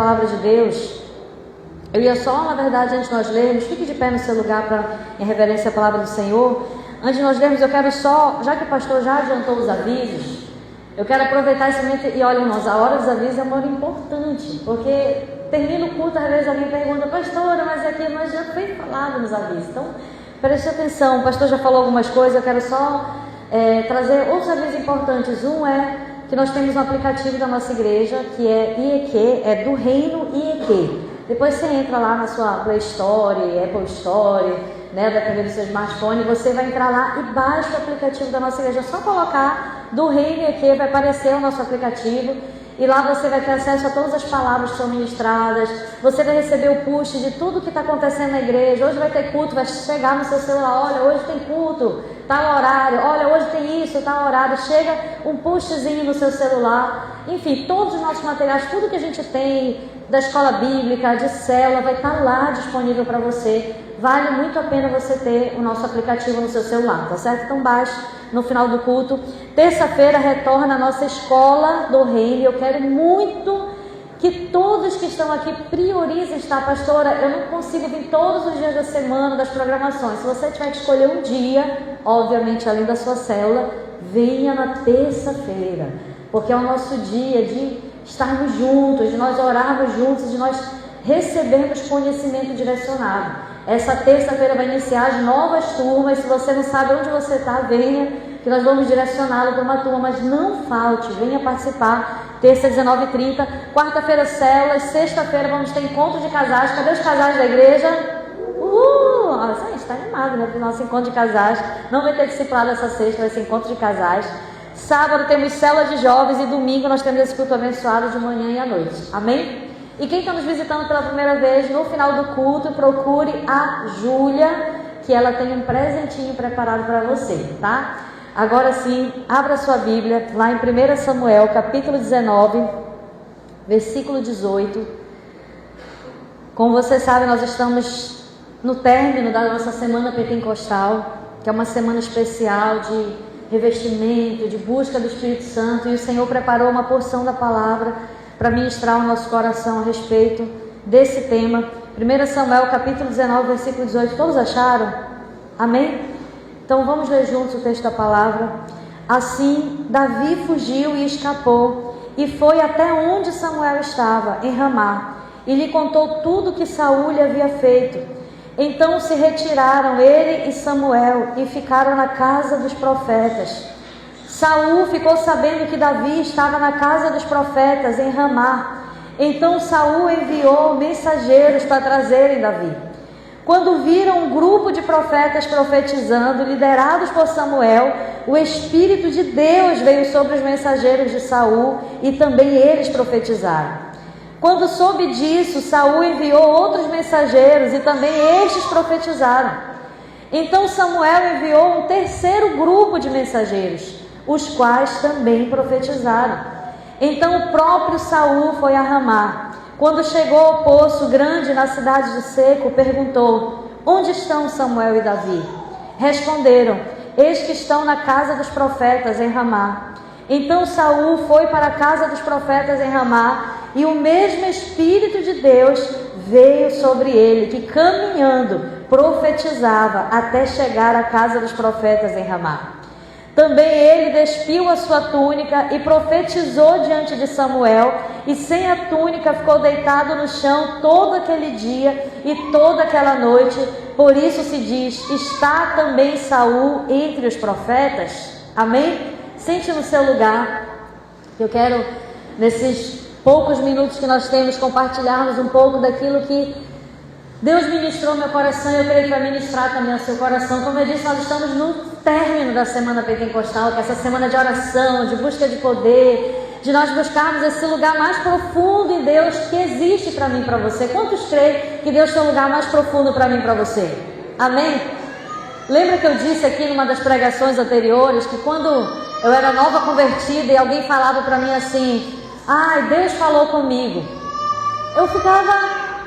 Palavra de Deus, eu ia só, na verdade, antes de nós lermos, fique de pé no seu lugar em reverência à palavra do Senhor. Antes de nós lermos, eu quero só, já que o pastor já adiantou os avisos, eu quero aproveitar esse momento e olha, irmãos, a hora dos avisos é uma hora importante, porque termina o culto, às vezes alguém pergunta, pastora, mas já foi falado nos avisos, então preste atenção, o pastor já falou algumas coisas, eu quero só trazer outros avisos importantes. Um é que nós temos um aplicativo da nossa igreja, que é IEQ, é do Reino IEQ. Depois você entra lá na sua Play Store, Apple Store, dependendo do seu smartphone, você vai entrar lá e baixa o aplicativo da nossa igreja. É só colocar do Reino IEQ, vai aparecer o nosso aplicativo. E lá você vai ter acesso a todas as palavras que são ministradas. Você vai receber o push de tudo que está acontecendo na igreja. Hoje vai ter culto, vai chegar no seu celular. Olha, hoje tem culto, tal horário. Olha, hoje tem isso, tal horário. Chega um pushzinho no seu celular. Enfim, todos os nossos materiais, tudo que a gente tem da escola bíblica, de célula, vai estar lá disponível para você. Vale muito a pena você ter o nosso aplicativo no seu celular, tá certo? Então baixe no final do culto. Terça-feira retorna a nossa escola do Reino. Eu quero muito que todos que estão aqui priorizem estar. Pastora, eu não consigo vir todos os dias da semana das programações. Se você tiver que escolher um dia, obviamente além da sua célula, venha na terça-feira, porque é o nosso dia de estarmos juntos, de nós orarmos juntos, de nós recebermos conhecimento direcionado. Essa terça-feira vai iniciar as novas turmas. Se você não sabe onde você está, venha, que nós vamos direcioná-lo para uma turma, mas não falte, venha participar. Terça, 19h30, quarta-feira, células, sexta-feira vamos ter encontro de casais. Cadê os casais da igreja? A gente está animado, para o nosso encontro de casais. Não vai ter discipulado essa sexta, vai ser encontro de casais. Sábado temos célula de jovens e domingo nós temos esse culto abençoado de manhã e à noite. Amém? E quem está nos visitando pela primeira vez, no final do culto, procure a Júlia, que ela tem um presentinho preparado para você, tá? Agora sim, abra sua Bíblia, lá em 1 Samuel, capítulo 19, versículo 18. Como você sabe, nós estamos no término da nossa semana pentecostal, que é uma semana especial de revestimento, de busca do Espírito Santo, e o Senhor preparou uma porção da palavra para ministrar o nosso coração a respeito desse tema. 1 Samuel capítulo 19, versículo 18, todos acharam? Amém? Então vamos ler juntos o texto da palavra. Assim Davi fugiu e escapou, e foi até onde Samuel estava, em Ramá, e lhe contou tudo que Saul lhe havia feito. Então se retiraram ele e Samuel, e ficaram na casa dos profetas. Saul ficou sabendo que Davi estava na casa dos profetas em Ramá. Então Saul enviou mensageiros para trazerem Davi. Quando viram um grupo de profetas profetizando, liderados por Samuel, o Espírito de Deus veio sobre os mensageiros de Saul e também eles profetizaram. Quando soube disso, Saul enviou outros mensageiros e também estes profetizaram. Então Samuel enviou um terceiro grupo de mensageiros, os quais também profetizaram. Então o próprio Saul foi a Ramá. Quando chegou ao poço grande na cidade de Seco, perguntou: onde estão Samuel e Davi? Responderam: eis que estão na casa dos profetas em Ramá. Então Saul foi para a casa dos profetas em Ramá, e o mesmo Espírito de Deus veio sobre ele, que caminhando profetizava até chegar à casa dos profetas em Ramá. Também ele despiu a sua túnica e profetizou diante de Samuel, e sem a túnica ficou deitado no chão todo aquele dia e toda aquela noite. Por isso se diz: está também Saul entre os profetas? Amém? Sente no seu lugar. Eu quero, nesses poucos minutos que nós temos, compartilharmos um pouco daquilo que Deus ministrou meu coração, e eu creio que vai ministrar também ao seu coração. Como eu disse, nós estamos no término da semana pentecostal, que é essa semana de oração, de busca de poder, de nós buscarmos esse lugar mais profundo em Deus que existe para mim e para você. Quantos creem que Deus tem um lugar mais profundo para mim e para você? Amém? Lembra que eu disse aqui numa das pregações anteriores, que quando eu era nova convertida e alguém falava para mim assim: ai, Deus falou comigo, eu ficava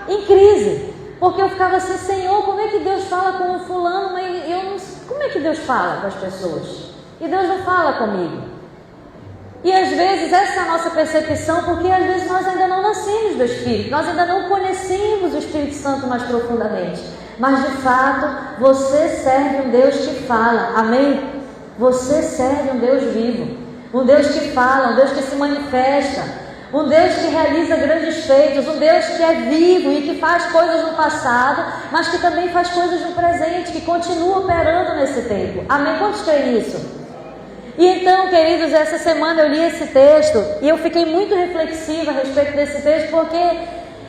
em crise, porque eu ficava assim: Senhor, como é que Deus fala com o fulano, mas como é que Deus fala com as pessoas? E Deus não fala comigo. E às vezes essa é a nossa percepção, porque às vezes nós ainda não nascemos do Espírito, nós ainda não conhecemos o Espírito Santo mais profundamente. Mas de fato, você serve um Deus que fala, amém? Você serve um Deus vivo, um Deus que fala, um Deus que se manifesta, um Deus que realiza grandes feitos, um Deus que é vivo e que faz coisas no passado, mas que também faz coisas no presente, que continua operando nesse tempo. Amém? Quantos creem nisso? E então, queridos, essa semana eu li esse texto e eu fiquei muito reflexiva a respeito desse texto, porque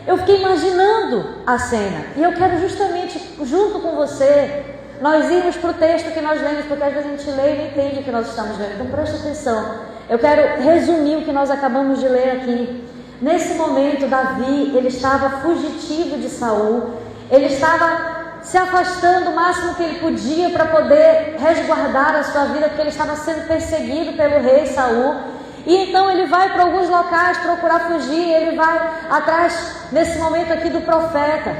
eu fiquei imaginando a cena. E eu quero justamente, junto com você, nós irmos para o texto que nós lemos, porque às vezes a gente lê e não entende o que nós estamos lendo. Então preste atenção. Eu quero resumir o que nós acabamos de ler aqui. Nesse momento, Davi, ele estava fugitivo de Saul. Ele estava se afastando o máximo que ele podia para poder resguardar a sua vida, porque ele estava sendo perseguido pelo rei Saul. E então ele vai para alguns locais procurar fugir, ele vai atrás, nesse momento aqui, do profeta.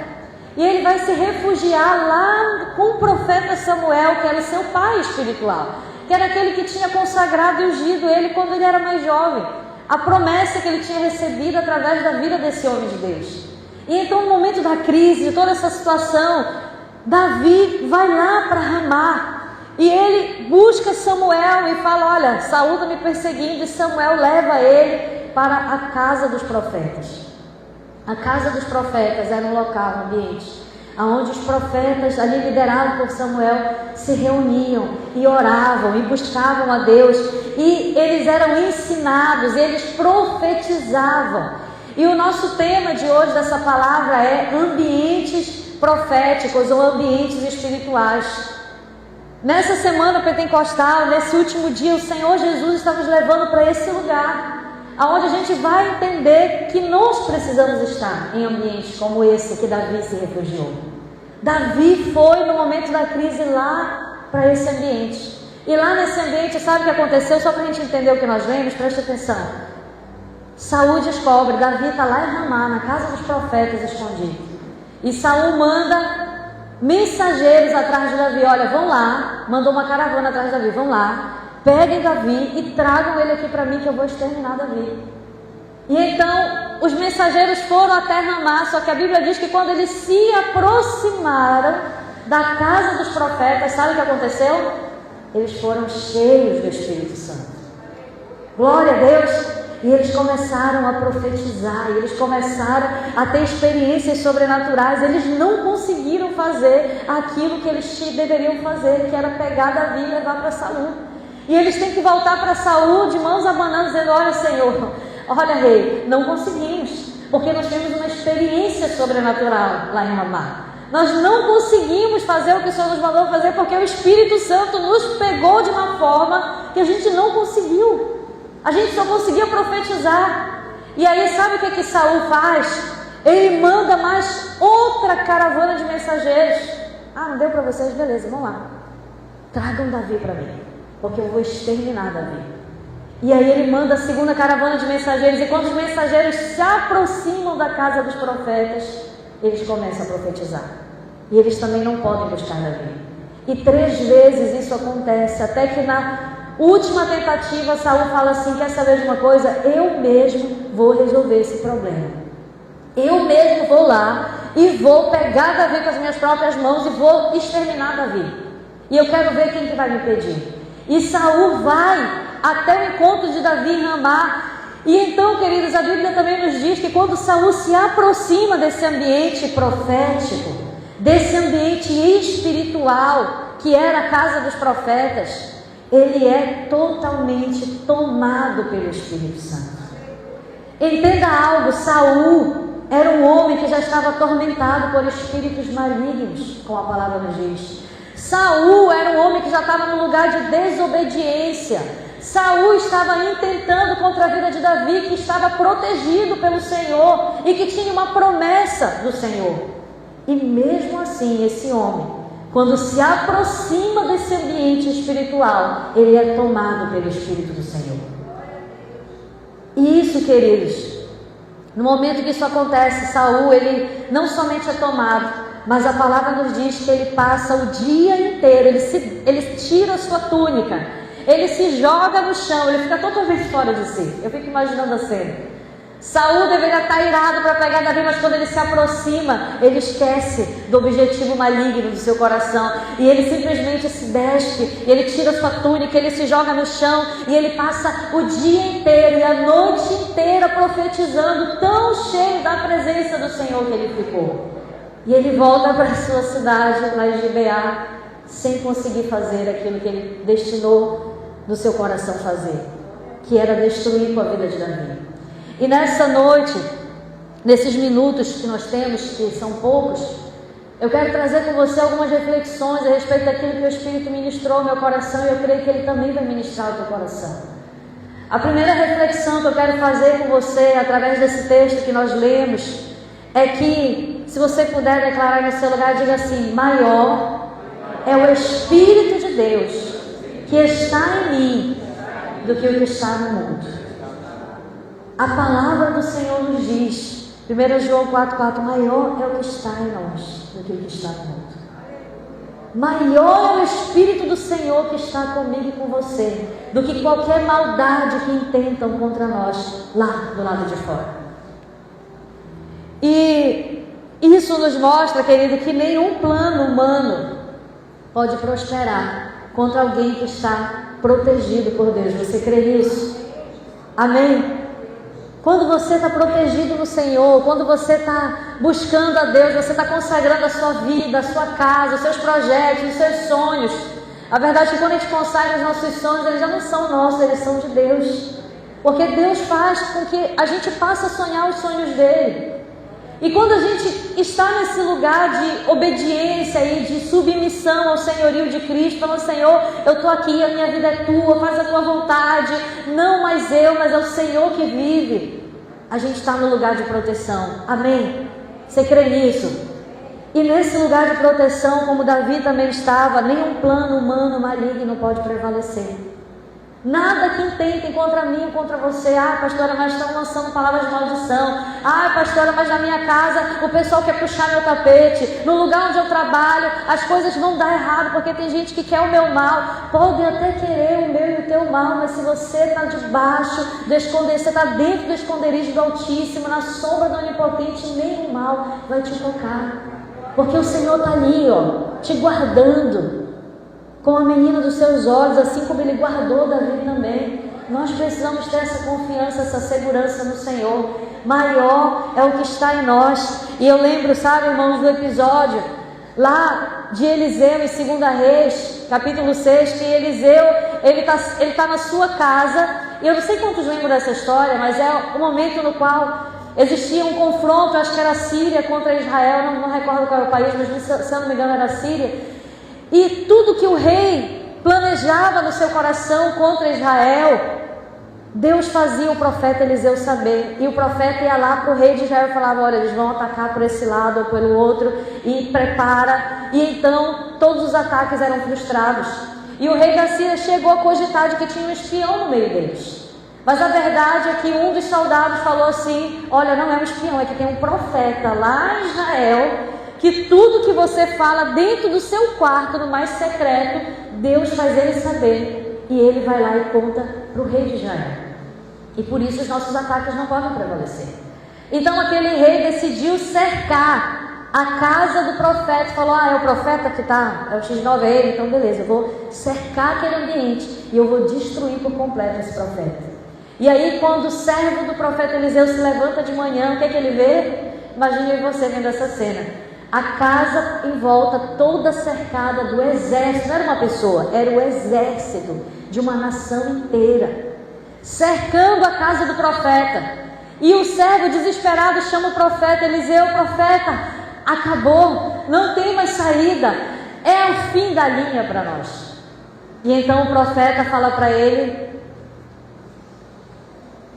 E ele vai se refugiar lá com o profeta Samuel, que era o seu pai espiritual, que era aquele que tinha consagrado e ungido ele quando ele era mais jovem. A promessa que ele tinha recebido através da vida desse homem de Deus. E então, no momento da crise, de toda essa situação, Davi vai lá para Ramá. E ele busca Samuel e fala: olha, Saul está me perseguindo. E Samuel leva ele para a casa dos profetas. A casa dos profetas era um local, um ambiente, onde os profetas, ali liderados por Samuel, se reuniam e oravam e buscavam a Deus. E eles eram ensinados, eles profetizavam. E o nosso tema de hoje dessa palavra é ambientes proféticos ou ambientes espirituais. Nessa semana pentecostal, nesse último dia, o Senhor Jesus está nos levando para esse lugar, aonde a gente vai entender que nós precisamos estar em ambientes como esse que Davi se refugiou. Davi foi no momento da crise lá para esse ambiente. E lá nesse ambiente, sabe o que aconteceu? Só para a gente entender o que nós lemos, preste atenção. Saul descobre, Davi está lá em Ramá, na casa dos profetas, escondido. E Saul manda mensageiros atrás de Davi: olha, vão lá, mandou uma caravana atrás de Davi, vão lá, peguem Davi e tragam ele aqui para mim, que eu vou exterminar Davi. E então os mensageiros foram até Ramá, só que a Bíblia diz que quando eles se aproximaram da casa dos profetas, sabe o que aconteceu? Eles foram cheios do Espírito Santo. Glória a Deus! E eles começaram a profetizar, e eles começaram a ter experiências sobrenaturais. Eles não conseguiram fazer aquilo que eles deveriam fazer, que era pegar Davi e levar para Saul. E eles têm que voltar para Saul de mãos abanando, dizendo: olha, Senhor, olha, rei, não conseguimos, porque nós temos uma experiência sobrenatural lá em Ramá. Nós não conseguimos fazer o que o Senhor nos mandou fazer, porque o Espírito Santo nos pegou de uma forma que a gente não conseguiu. A gente só conseguia profetizar. E aí sabe o que Saul faz? Ele manda mais outra caravana de mensageiros. Ah, não deu para vocês? Beleza, vamos lá. Tragam Davi para mim, porque eu vou exterminar Davi. E aí ele manda a segunda caravana de mensageiros. E quando os mensageiros se aproximam da casa dos profetas, eles começam a profetizar. E eles também não podem buscar Davi. E 3 vezes isso acontece, até que na última tentativa, Saul fala assim: quer saber de uma coisa? Eu mesmo vou resolver esse problema. Eu mesmo vou lá e vou pegar Davi com as minhas próprias mãos e vou exterminar Davi. E eu quero ver quem que vai me impedir. E Saul vai até o encontro de Davi em Ramá. E então, queridos, a Bíblia também nos diz que quando Saul se aproxima desse ambiente profético, desse ambiente espiritual, que era a casa dos profetas, ele é totalmente tomado pelo Espírito Santo. Entenda algo: Saul era um homem que já estava atormentado por espíritos malignos, como a palavra nos diz. Saul era um homem que já estava num lugar de desobediência. Saul estava intentando contra a vida de Davi, que estava protegido pelo Senhor e que tinha uma promessa do Senhor. E mesmo assim, esse homem, quando se aproxima desse ambiente espiritual, ele é tomado pelo Espírito do Senhor. E isso, queridos, no momento que isso acontece, Saul, ele não somente é tomado, mas a palavra nos diz que ele passa o dia inteiro, ele tira a sua túnica, ele se joga no chão, ele fica totalmente fora de si. Eu fico imaginando a cena. Saul deveria estar irado para pegar Davi, mas quando ele se aproxima, ele esquece do objetivo maligno do seu coração, e ele simplesmente se despe, e ele tira sua túnica, ele se joga no chão, e ele passa o dia inteiro e a noite inteira profetizando, tão cheio da presença do Senhor que ele ficou. E ele volta para a sua cidade, lá em Gibeá, sem conseguir fazer aquilo que ele destinou no seu coração fazer, que era destruir com a vida de Davi. E nessa noite, nesses minutos que nós temos, que são poucos, eu quero trazer com você algumas reflexões a respeito daquilo que o Espírito ministrou ao meu coração, e eu creio que Ele também vai ministrar ao teu coração. A primeira reflexão que eu quero fazer com você, através desse texto que nós lemos, é que, se você puder declarar no seu lugar, diga assim: maior é o Espírito de Deus que está em mim do que o que está no mundo. A palavra do Senhor nos diz, 1 João 4,4, maior é o que está em nós do que o que está no mundo. Maior é o Espírito do Senhor que está comigo e com você do que qualquer maldade que intentam contra nós lá do lado de fora. E isso nos mostra, querido, que nenhum plano humano pode prosperar contra alguém que está protegido por Deus. Você crê nisso? Amém? Quando você está protegido no Senhor, quando você está buscando a Deus, você está consagrando a sua vida, a sua casa, os seus projetos, os seus sonhos. A verdade é que quando a gente consagra os nossos sonhos, eles já não são nossos, eles são de Deus. Porque Deus faz com que a gente passe a sonhar os sonhos dele. E quando a gente está nesse lugar de obediência e de submissão ao senhorio de Cristo, falando: Senhor, eu estou aqui, a minha vida é tua, faz a tua vontade, não mais eu, mas é o Senhor que vive, a gente está no lugar de proteção. Amém? Você crê nisso? E nesse lugar de proteção, como Davi também estava, nenhum plano humano maligno pode prevalecer. Nada que intentem contra mim, contra você. Ah, pastora, mas estão lançando palavras de maldição. Ah, pastora, mas na minha casa o pessoal quer puxar meu tapete. No lugar onde eu trabalho, as coisas vão dar errado, porque tem gente que quer o meu mal. Podem até querer o meu e o teu mal, mas se você está debaixo do esconderijo, você está dentro do esconderijo do Altíssimo, na sombra do Onipotente, nenhum mal vai te tocar. Porque o Senhor está ali, ó, te guardando com a menina dos seus olhos, assim como Ele guardou Davi também. Nós precisamos ter essa confiança, essa segurança no Senhor. Maior é o que está em nós. E eu lembro, sabe, irmãos, do episódio lá de Eliseu em 2 Reis, capítulo 6, que Eliseu, ele tá na sua casa. E eu não sei quantos lembram dessa história, mas é o momento no qual existia um confronto, acho que era a Síria contra Israel, não recordo qual era o país, mas se eu não me engano era a Síria. E tudo que o rei planejava no seu coração contra Israel, Deus fazia o profeta Eliseu saber. E o profeta ia lá para o rei de Israel e falava: olha, eles vão atacar por esse lado ou pelo outro, e prepara. E então todos os ataques eram frustrados. E o rei da Síria chegou a cogitar de que tinha um espião no meio deles. Mas a verdade é que um dos soldados falou assim: olha, não é um espião, é que tem um profeta lá em Israel, que tudo que você fala dentro do seu quarto, no mais secreto, Deus faz ele saber, e ele vai lá e conta para o rei de Israel. E por isso os nossos ataques não podem prevalecer. Então aquele rei decidiu cercar a casa do profeta. Falou: ah, é o profeta que está, é o X9, é ele, então beleza, eu vou cercar aquele ambiente e eu vou destruir por completo esse profeta. E aí, quando o servo do profeta Eliseu se levanta de manhã, o que é que ele vê? Imagine você vendo essa cena. A casa em volta toda cercada do exército. Não era uma pessoa, era o exército de uma nação inteira, cercando a casa do profeta. E o servo desesperado chama o profeta Eliseu: profeta, acabou, não tem mais saída, é o fim da linha para nós. E então o profeta fala para ele: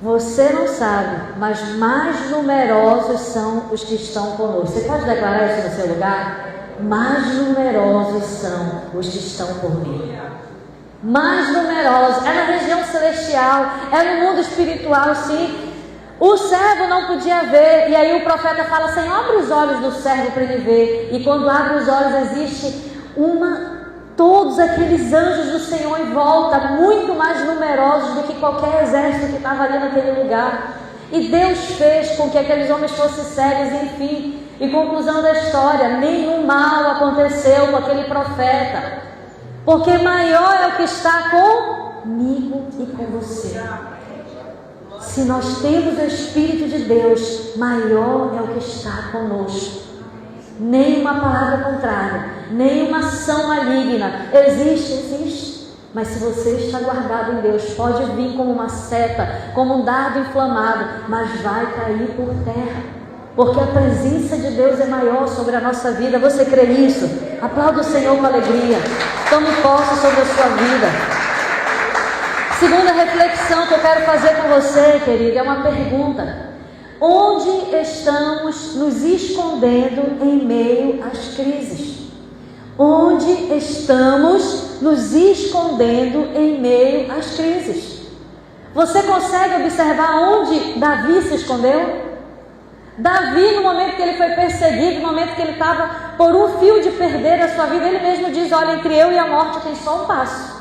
você não sabe, mas mais numerosos são os que estão conosco. Você pode declarar isso no seu lugar? Mais numerosos são os que estão por mim. Mais numerosos. É na região celestial, é no mundo espiritual, sim. O servo não podia ver. E aí o profeta fala: Senhor, abre os olhos do servo para ele ver. E quando abre os olhos, existe uma todos aqueles anjos do Senhor em volta, muito mais numerosos do que qualquer exército que estava ali naquele lugar. E Deus fez com que aqueles homens fossem cegos, enfim. E conclusão da história, nenhum mal aconteceu com aquele profeta, porque maior é o que está comigo e com você. Se nós temos o Espírito de Deus, maior é o que está conosco. Nenhuma palavra contrária, nenhuma ação maligna. Existe. Mas se você está guardado em Deus, pode vir como uma seta, como um dardo inflamado, mas vai cair por terra. Porque a presença de Deus é maior sobre a nossa vida. Você crê nisso? Aplauda o Senhor com alegria. Tome posse sobre a sua vida. Segunda reflexão que eu quero fazer com você, querida, é uma pergunta. Onde estamos nos escondendo em meio às crises? Onde estamos nos escondendo em meio às crises? Você consegue observar onde Davi se escondeu? Davi, no momento que ele foi perseguido, no momento que ele estava por um fio de perder a sua vida, ele mesmo diz, olha, entre eu e a morte tem só um passo.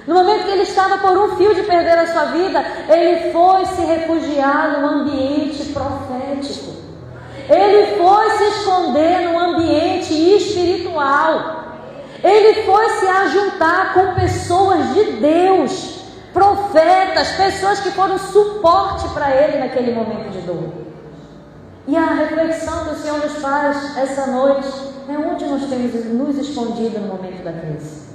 No momento que ele estava por um fio de perder a sua vida, ele foi se refugiar no ambiente profético. Ele foi se esconder no ambiente espiritual. Ele foi se ajuntar com pessoas de Deus, profetas, pessoas que foram suporte para ele naquele momento de dor. E a reflexão que o Senhor nos faz essa noite é onde nós temos nos escondido no momento da crise.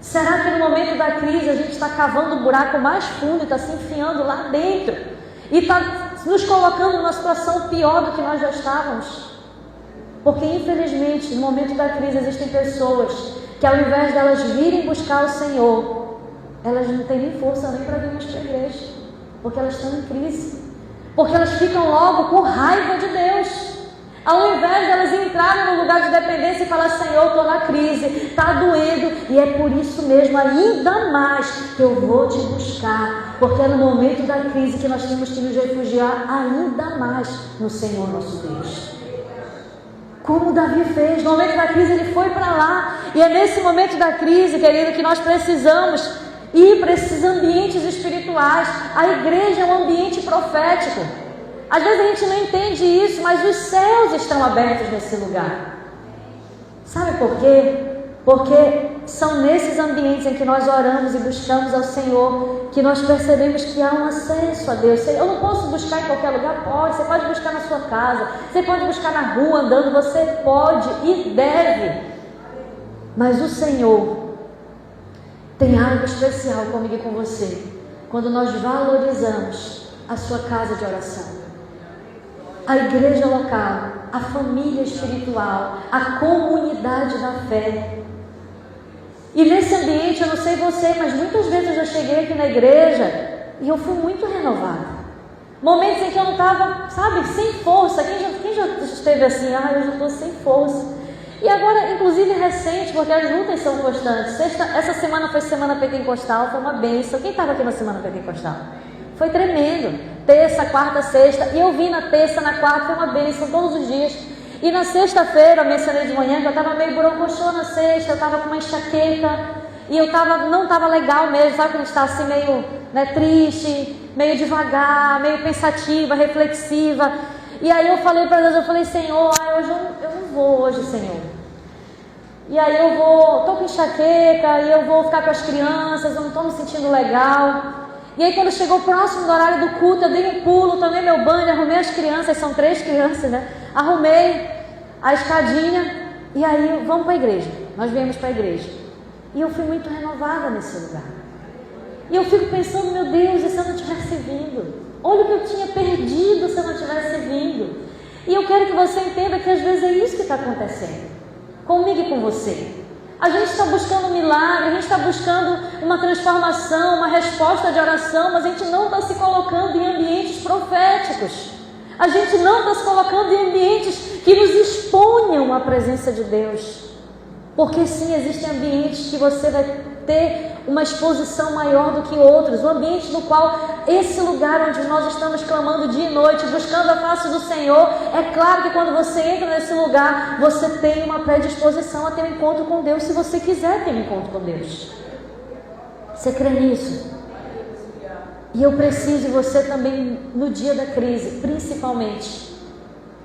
Será que no momento da crise a gente está cavando um buraco mais fundo e está se enfiando lá dentro e está nos colocando numa situação pior do que nós já estávamos? Porque infelizmente no momento da crise existem pessoas que ao invés delas virem buscar o Senhor, elas não têm nem força nem para vir mais para a igreja, porque elas estão em crise, porque elas ficam logo com raiva de Deus. Ao invés de elas entrarem no lugar de dependência e falar, Senhor, estou na crise, está doendo, e é por isso mesmo, ainda mais, que eu vou te buscar, porque é no momento da crise que nós temos que nos refugiar ainda mais no Senhor nosso Deus. Como Davi fez, no momento da crise ele foi para lá, e é nesse momento da crise, querido, que nós precisamos ir para esses ambientes espirituais. A igreja é um ambiente profético. Às vezes a gente não entende isso, mas os céus estão abertos nesse lugar. Sabe por quê? Porque são nesses ambientes em que nós oramos e buscamos ao Senhor que nós percebemos que há um acesso a Deus. Eu não posso buscar em qualquer lugar? Pode. Você pode buscar na sua casa, você pode buscar na rua andando, você pode e deve. Mas o Senhor tem algo especial comigo e com você quando nós valorizamos a sua casa de oração, a igreja local, a família espiritual, a comunidade da fé. E nesse ambiente, eu não sei você, mas muitas vezes eu já cheguei aqui na igreja e eu fui muito renovada. Momentos em que eu não estava, sabe, sem força. Quem já esteve assim? Eu já estou sem força. E agora, inclusive recente, porque as lutas são constantes. Essa semana foi semana pentecostal, foi uma bênção. Quem estava aqui na semana pentecostal? Foi tremendo. Terça, quarta, sexta. E eu vim na terça, na quarta, foi uma bênção todos os dias. E na sexta-feira, eu mencionei de manhã que eu estava meio borocochô na sexta, eu estava com uma enxaqueca. E eu não estava legal mesmo, sabe quando a gente está assim meio triste, meio devagar, meio pensativa, reflexiva. E aí eu falei para Deus, eu falei, Senhor, hoje eu não vou hoje, Senhor. E aí estou com enxaqueca, e eu vou ficar com as crianças, eu não estou me sentindo legal. E aí quando chegou próximo do horário do culto, eu dei um pulo, tomei meu banho, arrumei as crianças, são 3 crianças, né? Arrumei a escadinha, e aí vamos para a igreja. Nós viemos para a igreja. E eu fui muito renovada nesse lugar. E eu fico pensando, meu Deus, e se eu não tivesse vindo? Olha o que eu tinha perdido se eu não tivesse vindo. E eu quero que você entenda que às vezes é isso que está acontecendo comigo e com você. A gente está buscando um milagre, a gente está buscando uma transformação, uma resposta de oração, mas a gente não está se colocando em ambientes proféticos. A gente não está se colocando em ambientes que nos exponham à presença de Deus. Porque sim, existem ambientes que você vai ter uma exposição maior do que outros, o ambiente no qual, esse lugar onde nós estamos clamando dia e noite, buscando a face do Senhor, é claro que quando você entra nesse lugar, você tem uma predisposição a ter um encontro com Deus, se você quiser ter um encontro com Deus. Você crê nisso? E eu preciso, e você também, no dia da crise, principalmente,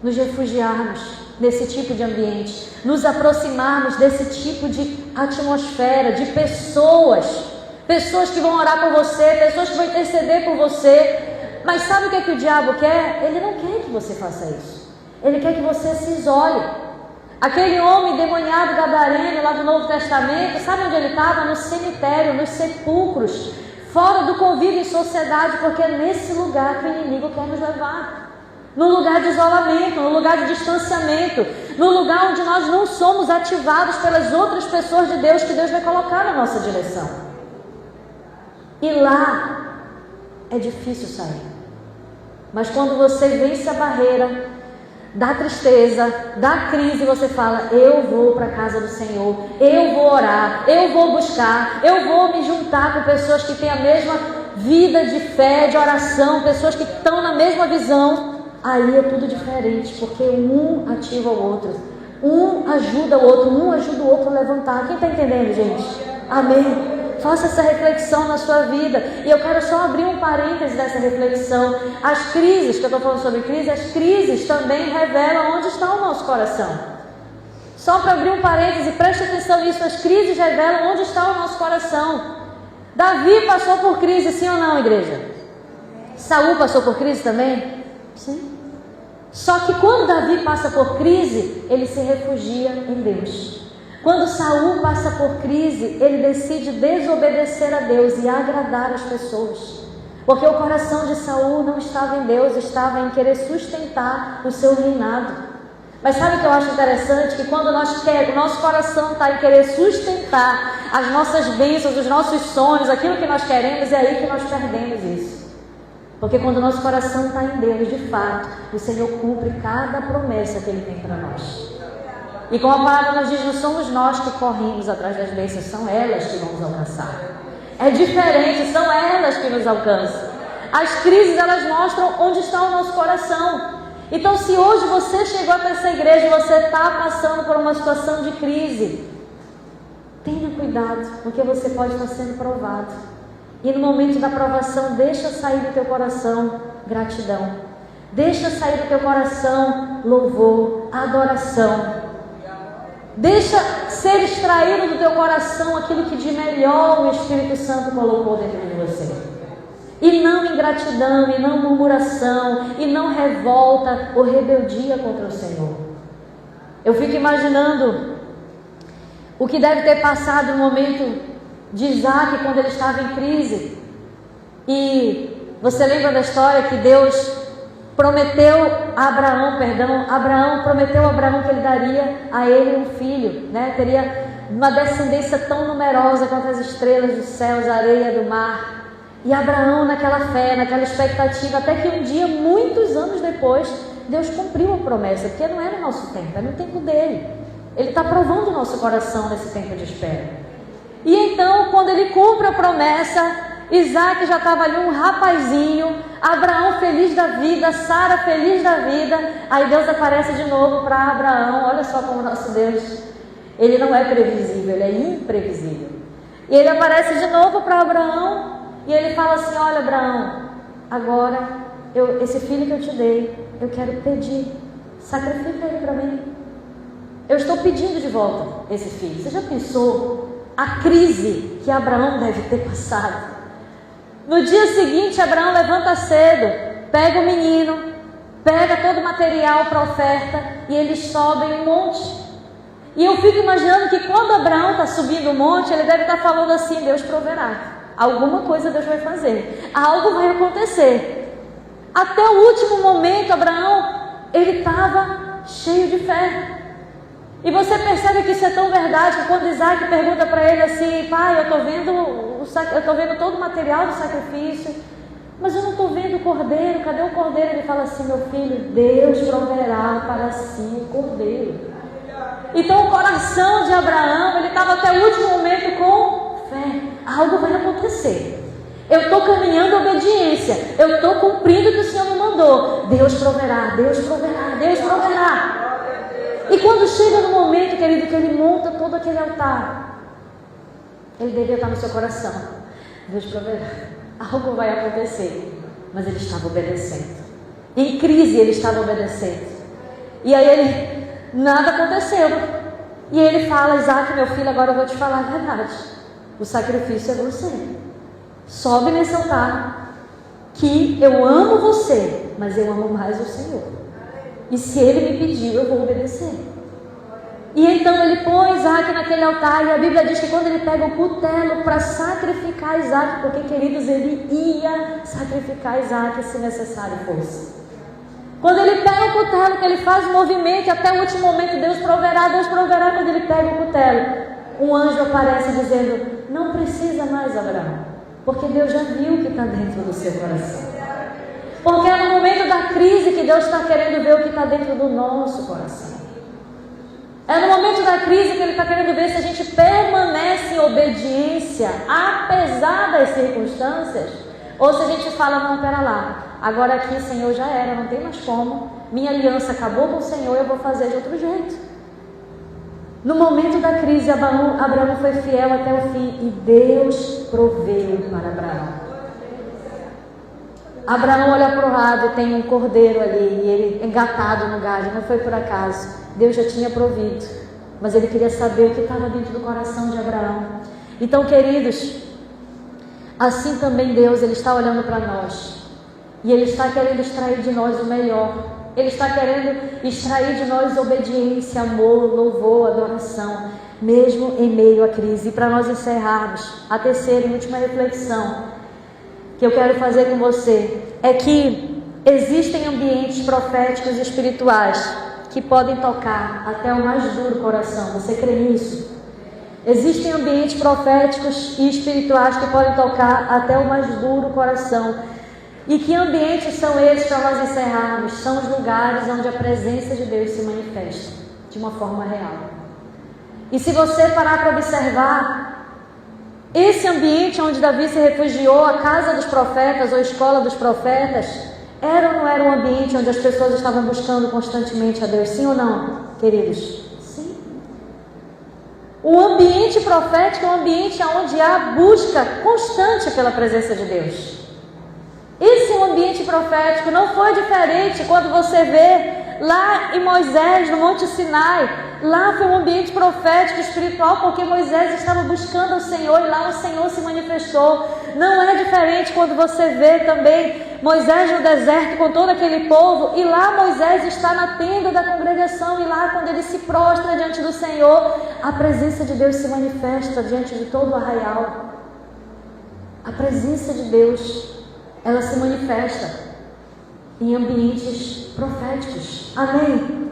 nos refugiarmos nesse tipo de ambiente, nos aproximarmos desse tipo de atmosfera, de pessoas que vão orar por você, pessoas que vão interceder por você. Mas sabe o que é que o diabo quer? Ele não quer que você faça isso. Ele quer que você se isole. Aquele homem demoniado gadareno lá do Novo Testamento, sabe onde ele estava? No cemitério, nos sepulcros, fora do convívio em sociedade, porque é nesse lugar que o inimigo quer nos levar. No lugar de isolamento, no lugar de distanciamento, no lugar onde nós não somos ativados pelas outras pessoas de Deus que Deus vai colocar na nossa direção. E lá é difícil sair. Mas quando você vence a barreira da tristeza, da crise, você fala: eu vou para a casa do Senhor, eu vou orar, eu vou buscar, eu vou me juntar com pessoas que têm a mesma vida de fé, de oração, pessoas que estão na mesma visão. Aí é tudo diferente, porque um ativa o outro, um ajuda o outro a levantar. Quem está entendendo, gente? Amém? Faça essa reflexão na sua vida. E eu quero só abrir um parêntese dessa reflexão. As crises, que eu estou falando sobre crise, as crises também revelam onde está o nosso coração. Só para abrir um parêntese, preste atenção nisso, as crises revelam onde está o nosso coração. Davi passou por crise, sim ou não, igreja? Saul passou por crise também? Sim. Só que quando Davi passa por crise, ele se refugia em Deus. Quando Saul passa por crise, ele decide desobedecer a Deus e agradar as pessoas. Porque o coração de Saul não estava em Deus, estava em querer sustentar o seu reinado. Mas sabe o que eu acho interessante? Que quando o nosso coração está em querer sustentar as nossas bênçãos, os nossos sonhos, aquilo que nós queremos, é aí que nós perdemos isso. Porque quando o nosso coração está em Deus, de fato, o Senhor cumpre cada promessa que Ele tem para nós. E como a palavra nos diz, não somos nós que corremos atrás das bênçãos, são elas que vão nos alcançar. É diferente, são elas que nos alcançam. As crises, elas mostram onde está o nosso coração. Então, se hoje você chegou até essa igreja e você está passando por uma situação de crise, tenha cuidado, porque você pode estar sendo provado. E no momento da provação, deixa sair do teu coração gratidão. Deixa sair do teu coração louvor, adoração. Deixa ser extraído do teu coração aquilo que de melhor o Espírito Santo colocou dentro de você. E não ingratidão, e não murmuração, e não revolta ou rebeldia contra o Senhor. Eu fico imaginando o que deve ter passado no momento de Isaac quando ele estava em crise. E você lembra da história que Deus prometeu a Abraão, prometeu a Abraão que ele daria a ele um filho, né? Teria uma descendência tão numerosa quanto as estrelas dos céus, a areia do mar. E Abraão naquela fé, naquela expectativa, até que um dia, muitos anos depois, Deus cumpriu a promessa, porque não era o nosso tempo, era o tempo dele. Ele está provando o nosso coração nesse tempo de espera. E então, quando ele cumpre a promessa, Isaac já estava ali um rapazinho, Abraão feliz da vida, Sara feliz da vida. Aí Deus aparece de novo para Abraão. Olha só como o nosso Deus, ele não é previsível, ele é imprevisível. E ele aparece de novo para Abraão e ele fala assim: olha, Abraão, agora esse filho que eu te dei, eu quero pedir, sacrifica ele para mim. Eu estou pedindo de volta esse filho. Você já pensou a crise que Abraão deve ter passado? No dia seguinte, Abraão levanta cedo, pega o menino, pega todo o material para oferta e eles sobem um monte. E eu fico imaginando que quando Abraão está subindo o monte, ele deve estar falando assim: Deus proverá, alguma coisa Deus vai fazer, algo vai acontecer. Até o último momento, Abraão, ele estava cheio de fé. E você percebe que isso é tão verdade, que quando Isaac pergunta para ele assim: pai, eu estou vendo todo o material do sacrifício, mas eu não estou vendo o cordeiro, cadê o cordeiro? Ele fala assim: meu filho, Deus proverá para si o cordeiro. Então o coração de Abraão, ele estava até o último momento com fé. algo vai acontecer. Eu estou caminhando em obediência, eu estou cumprindo o que o Senhor me mandou. Deus proverá, Deus proverá, Deus proverá. E quando chega no momento, querido, que ele monta todo aquele altar, ele deveria estar no seu coração. Deus proverá, algo vai acontecer. Mas ele estava obedecendo. Em crise ele estava obedecendo. E aí nada aconteceu. E ele fala: Isaac, meu filho, agora eu vou te falar a verdade. O sacrifício é você. Sobe nesse altar, que eu amo você, mas eu amo mais o Senhor. E se ele me pediu, eu vou obedecer. E então ele põe Isaac naquele altar, e a Bíblia diz que quando ele pega o cutelo para sacrificar Isaac, porque, queridos, ele ia sacrificar Isaac se necessário fosse. Quando ele pega o cutelo, que ele faz o movimento, e até o último momento Deus proverá, quando ele pega o cutelo, um anjo aparece dizendo: não precisa mais, Abraão, porque Deus já viu o que está dentro do seu coração. Porque é no momento da crise que Deus está querendo ver o que está dentro do nosso coração. É no momento da crise que Ele está querendo ver se a gente permanece em obediência, apesar das circunstâncias, ou se a gente fala: não, pera lá, agora aqui, Senhor, já era, não tem mais como, minha aliança acabou com o Senhor, eu vou fazer de outro jeito. No momento da crise, Abraão foi fiel até o fim, e Deus proveu para Abraão. Abraão olha para o lado, tem um cordeiro ali, e ele engatado no galho, não foi por acaso. Deus já tinha provido, mas ele queria saber o que estava dentro do coração de Abraão. Então, queridos, assim também Deus, Ele está olhando para nós, e Ele está querendo extrair de nós o melhor. Ele está querendo extrair de nós obediência, amor, louvor, adoração, mesmo em meio à crise. E para nós encerrarmos, a terceira e última reflexão que eu quero fazer com você é que existem ambientes proféticos e espirituais que podem tocar até o mais duro coração. Você crê nisso? Existem ambientes proféticos e espirituais que podem tocar até o mais duro coração. E que ambientes são esses, para nós encerrarmos? São os lugares onde a presença de Deus se manifesta de uma forma real. E se você parar para observar, esse ambiente onde Davi se refugiou, a casa dos profetas ou a escola dos profetas, era ou não era um ambiente onde as pessoas estavam buscando constantemente a Deus? Sim ou não, queridos? Sim. O ambiente profético é um ambiente onde há busca constante pela presença de Deus. Esse é um ambiente profético. Não foi diferente quando você vê lá em Moisés, no Monte Sinai. Lá foi um ambiente profético, espiritual, porque Moisés estava buscando o Senhor e lá o Senhor se manifestou. Não é diferente quando você vê também Moisés no deserto com todo aquele povo, e lá Moisés está na tenda da congregação, e lá quando ele se prostra diante do Senhor, a presença de Deus se manifesta diante de todo o arraial. A presença de Deus, ela se manifesta em ambientes proféticos. Amém?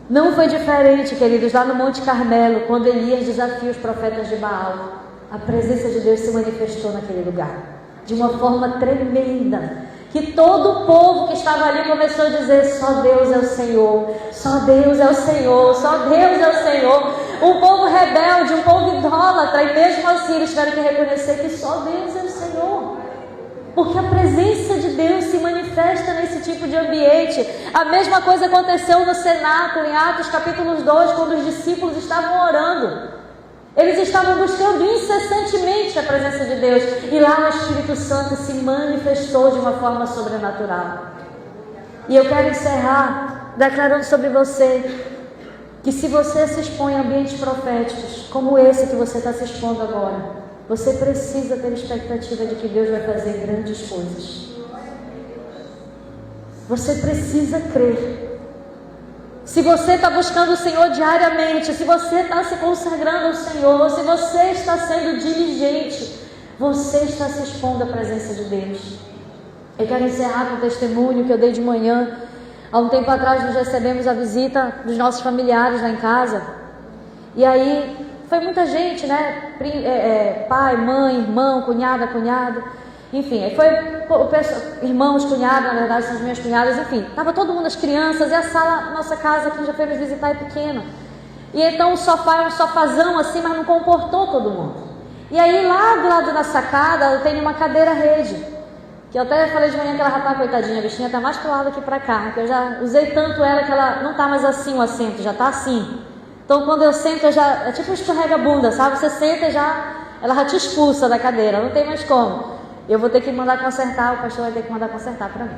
Não foi diferente, queridos, lá no Monte Carmelo, quando Elias desafia os profetas de Baal. A presença de Deus se manifestou naquele lugar, de uma forma tremenda, que todo o povo que estava ali começou a dizer: só Deus é o Senhor, só Deus é o Senhor, só Deus é o Senhor. Um povo rebelde, um povo idólatra, e mesmo assim eles tiveram que reconhecer que só Deus é o Senhor. Porque a presença de Deus se manifesta nesse tipo de ambiente. A mesma coisa aconteceu no cenáculo, em Atos capítulo 2, quando os discípulos estavam orando. Eles estavam buscando incessantemente a presença de Deus. E lá o Espírito Santo se manifestou de uma forma sobrenatural. E eu quero encerrar declarando sobre você que se você se expõe a ambientes proféticos, como esse que você está se expondo agora, você precisa ter expectativa de que Deus vai fazer grandes coisas. Você precisa crer. Se você está buscando o Senhor diariamente, se você está se consagrando ao Senhor, se você está sendo diligente, você está se expondo à presença de Deus. Eu quero encerrar com o testemunho que eu dei de manhã. Há um tempo atrás nós recebemos a visita dos nossos familiares lá em casa. E aí foi muita gente, né? Pai, mãe, irmão, cunhada, cunhado. Enfim, aí foi irmãos, cunhados, na verdade são as minhas cunhadas. Enfim, estava todo mundo, as crianças. E a sala, nossa casa, quem já foi nos visitar, é pequena. E então o sofá é um sofazão assim, mas não comportou todo mundo. E aí lá do lado da sacada eu tenho uma cadeira rede, que eu até falei de manhã que ela já tá, coitadinha, a bichinha tá mais pro lado aqui pra cá, que eu já usei tanto ela que ela não tá mais assim o assento, já tá assim. Então quando eu sento, é tipo um escorrega-bunda, sabe? Você senta e ela já te expulsa da cadeira, não tem mais como. Eu vou ter que mandar consertar, o pastor vai ter que mandar consertar para mim.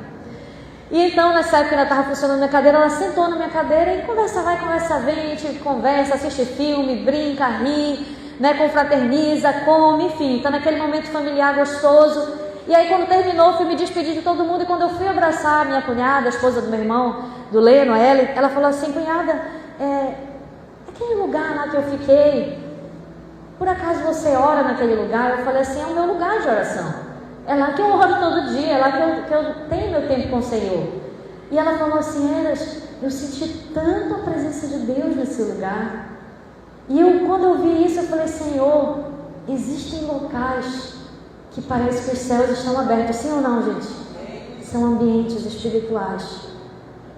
E então, nessa época que ela estava funcionando minha cadeira, ela sentou na minha cadeira e conversa vai, conversa vem, a gente conversa, assiste filme, brinca, ri, né, confraterniza, come, enfim, está naquele momento familiar gostoso. E aí quando terminou, fui me despedir de todo mundo, e quando eu fui abraçar a minha cunhada, a esposa do meu irmão, do Leno, a Ellie, ela falou assim: cunhada, aquele lugar lá que eu fiquei, por acaso você ora naquele lugar? Eu falei assim: é o meu lugar de oração. É lá que eu oro todo dia, é lá que eu tenho meu tempo com o Senhor. E ela falou assim: Eras, eu senti tanto a presença de Deus nesse lugar. E quando eu vi isso, eu falei: Senhor, existem locais que parece que os céus estão abertos, sim ou não, gente? São ambientes espirituais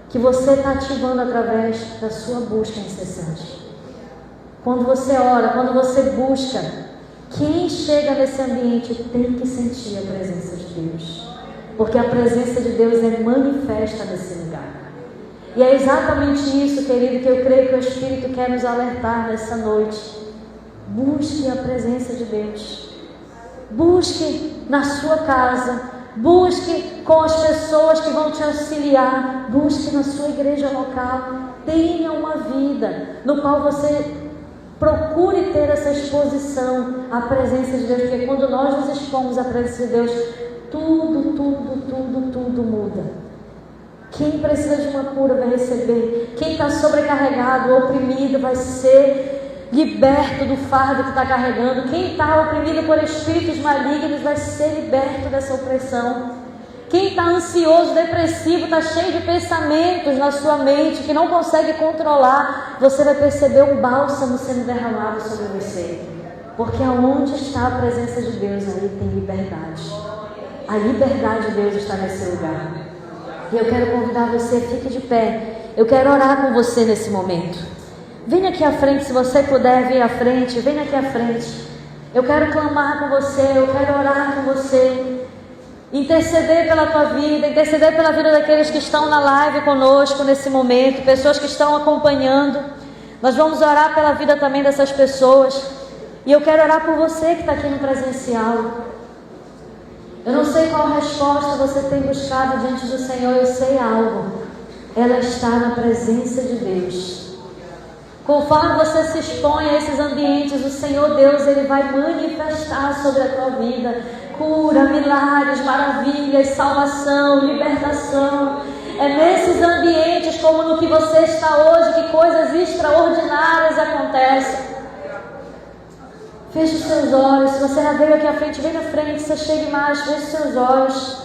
que você está ativando através da sua busca incessante. Quando você ora, quando você busca, quem chega nesse ambiente tem que sentir a presença de Deus, porque a presença de Deus é manifesta nesse lugar. E é exatamente isso, querido, que eu creio que o Espírito quer nos alertar nessa noite. Busque a presença de Deus. Busque na sua casa. Busque com as pessoas que vão te auxiliar. Busque na sua igreja local. Tenha uma vida no qual você procure ter essa exposição à presença de Deus, porque quando nós nos expomos à presença de Deus, tudo muda. Quem precisa de uma cura vai receber. Quem está sobrecarregado, oprimido, vai ser liberto do fardo que está carregando. Quem está oprimido por espíritos malignos vai ser liberto dessa opressão. Quem está ansioso, depressivo, está cheio de pensamentos na sua mente que não consegue controlar, você vai perceber um bálsamo sendo derramado sobre você. Porque aonde está a presença de Deus, ali tem liberdade. A liberdade de Deus está nesse lugar. E eu quero convidar você, fique de pé. Eu quero orar com você nesse momento. Venha aqui à frente, se você puder vir à frente, venha aqui à frente. Eu quero clamar com você, eu quero orar com você. Interceder pela tua vida, interceder pela vida daqueles que estão na live conosco nesse momento, pessoas que estão acompanhando. Nós vamos orar pela vida também dessas pessoas. E eu quero orar por você que está aqui no presencial. Eu não sei qual resposta você tem buscado diante do Senhor, eu sei algo. Ela está na presença de Deus. Conforme você se expõe a esses ambientes, o Senhor Deus, Ele vai manifestar sobre a tua vida cura, milagres, maravilhas, salvação, libertação. É nesses ambientes como no que você está hoje que coisas extraordinárias acontecem. Feche os seus olhos. Se você já veio aqui à frente, vem à frente, você chegue mais, feche os seus olhos.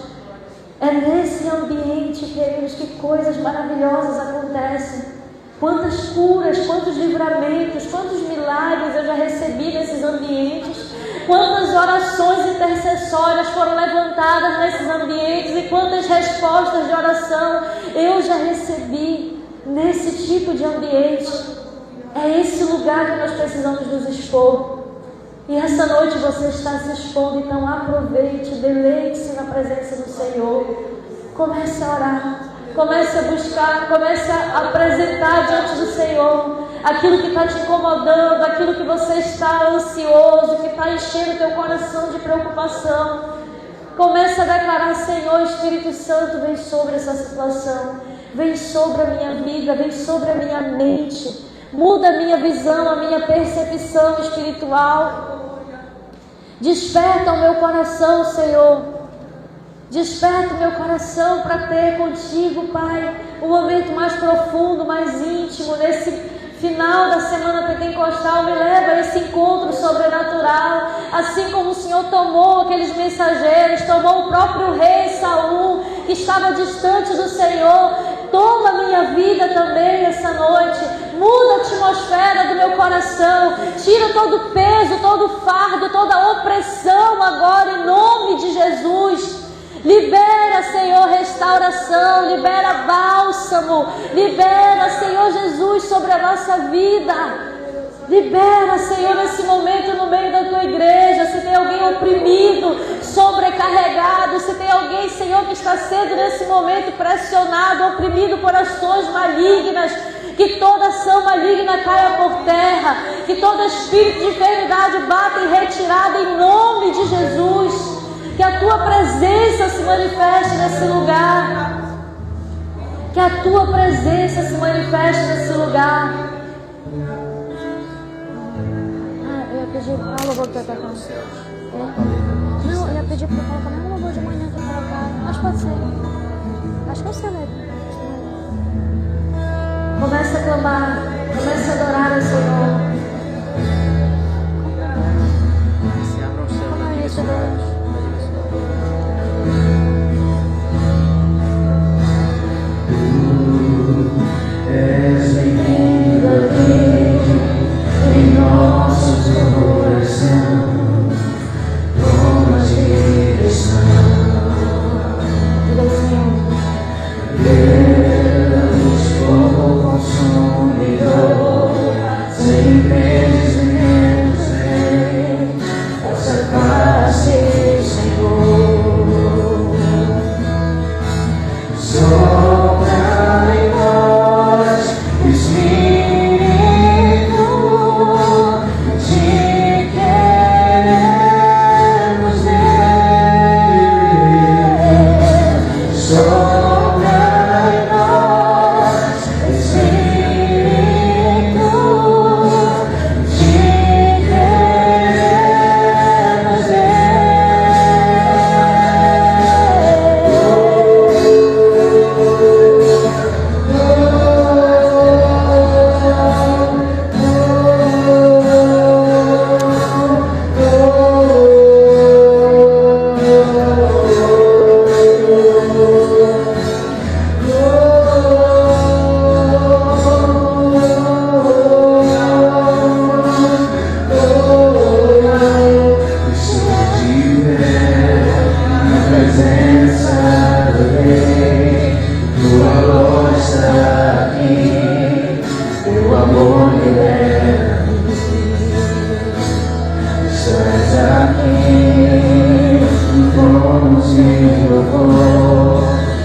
É nesse ambiente, queridos, que coisas maravilhosas acontecem. Quantas curas, quantos livramentos, quantos milagres eu já recebi nesses ambientes. Quantas orações intercessórias foram levantadas nesses ambientes e quantas respostas de oração eu já recebi nesse tipo de ambiente. É esse lugar que nós precisamos nos expor. E essa noite você está se expondo, então aproveite, deleite-se na presença do Senhor. Comece a orar, comece a buscar, comece a apresentar diante do Senhor aquilo que está te incomodando, aquilo que você está ansioso, que está enchendo teu coração de preocupação. Comece a declarar: Senhor, Espírito Santo, vem sobre essa situação, vem sobre a minha vida, vem sobre a minha mente, muda a minha visão, a minha percepção espiritual. Desperta o meu coração, Senhor. Desperta o meu coração para ter contigo, Pai, um momento mais profundo, mais íntimo. Nesse final da semana pentecostal, me leva a esse encontro sobrenatural. Assim como o Senhor tomou aqueles mensageiros, tomou o próprio rei Saul, que estava distante do Senhor, toma a minha vida também essa noite. Muda a atmosfera do meu coração. Tira todo o peso, todo o fardo, toda a opressão agora, em nome de Jesus. Libera, Senhor, restauração, libera bálsamo, libera, Senhor Jesus, sobre a nossa vida. Libera, Senhor, nesse momento no meio da tua igreja. Se tem alguém oprimido, sobrecarregado, se tem alguém, Senhor, que está sendo nesse momento pressionado, oprimido por ações malignas, que toda ação maligna caia por terra, que todo espírito de enfermidade bata em retirada em nome de Jesus. Que a tua presença se manifeste nesse lugar. Que a tua presença se manifeste nesse lugar. Eu ia pedir para o louvor que eu estou tocando. Não, eu ia pedir para colocar mais um louvor de manhã que eu colocar. Mas pode ser. Acho que eu sei mesmo. Comece a clamar. Comece a adorar ao Senhor. Se abra o céu na direção. És bem-vindo aqui em nossos coração. Toma direção. Deus fogo consumidor, sem impedimentos, vem, vossa face, Senhor. Sopra em nós, Espírito, te queremos ver. Sopra em nós, Espírito, te queremos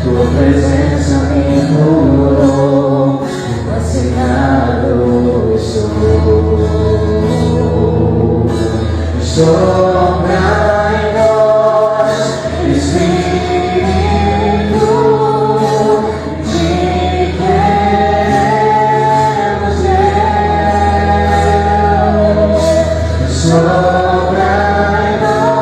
tua presença me curou, vacinado sou. Sopra em nós, Espírito, te queremos ver. Sopra em nós.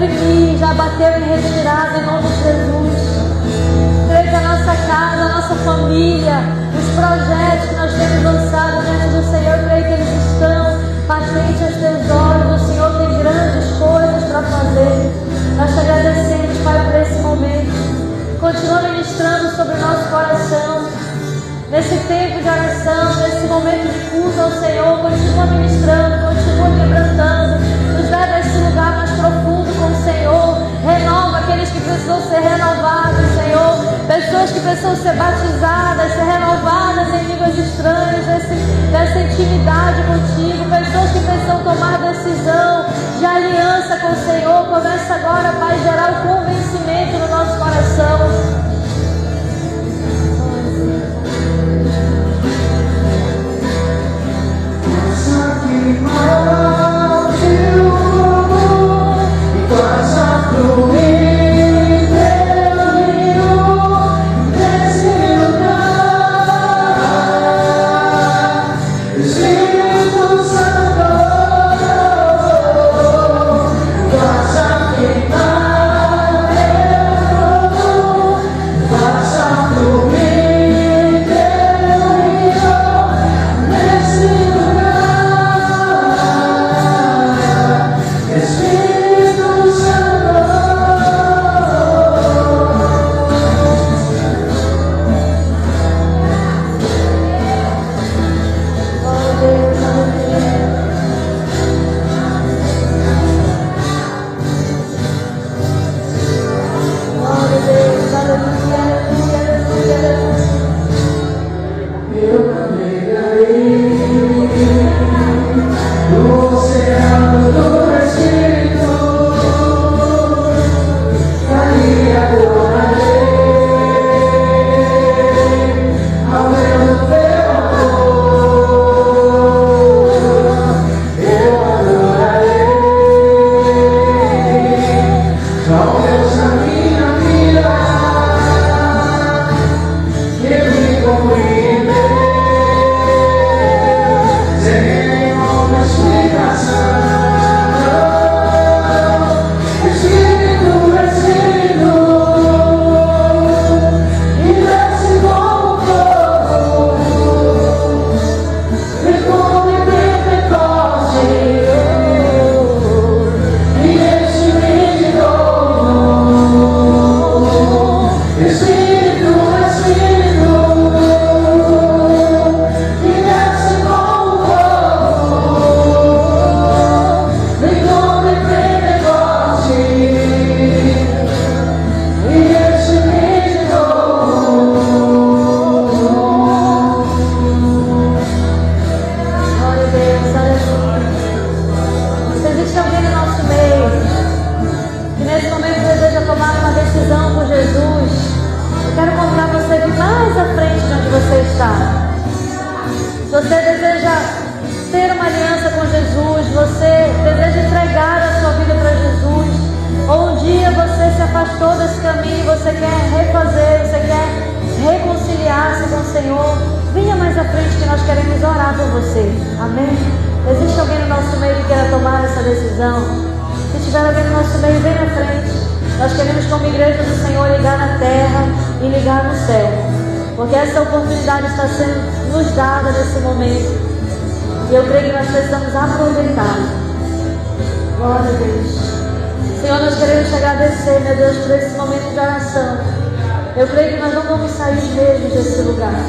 oprimir já bateu em retirada em nome de Jesus. Creio que a nossa casa, a nossa família, os projetos que nós temos lançado diante do Senhor, creio que eles estão patentes aos teus olhos. O Senhor tem grandes coisas para fazer. Nós te agradecemos, Pai, por esse momento. Continua ministrando sobre o nosso coração. Nesse tempo de oração, nesse momento de culto ao Senhor, continua ministrando, continua quebrantando. Nos leva a esse lugar mais profundo com o Senhor. Renova aqueles que precisam ser renovados, Senhor. Pessoas que precisam ser batizadas, ser renovadas em línguas estranhas, dessa intimidade contigo. Pessoas que precisam tomar decisão de aliança com o Senhor. Começa agora, Pai, gerar o convencimento no nosso coração. Eu creio que nós não vamos sair mesmo desse lugar.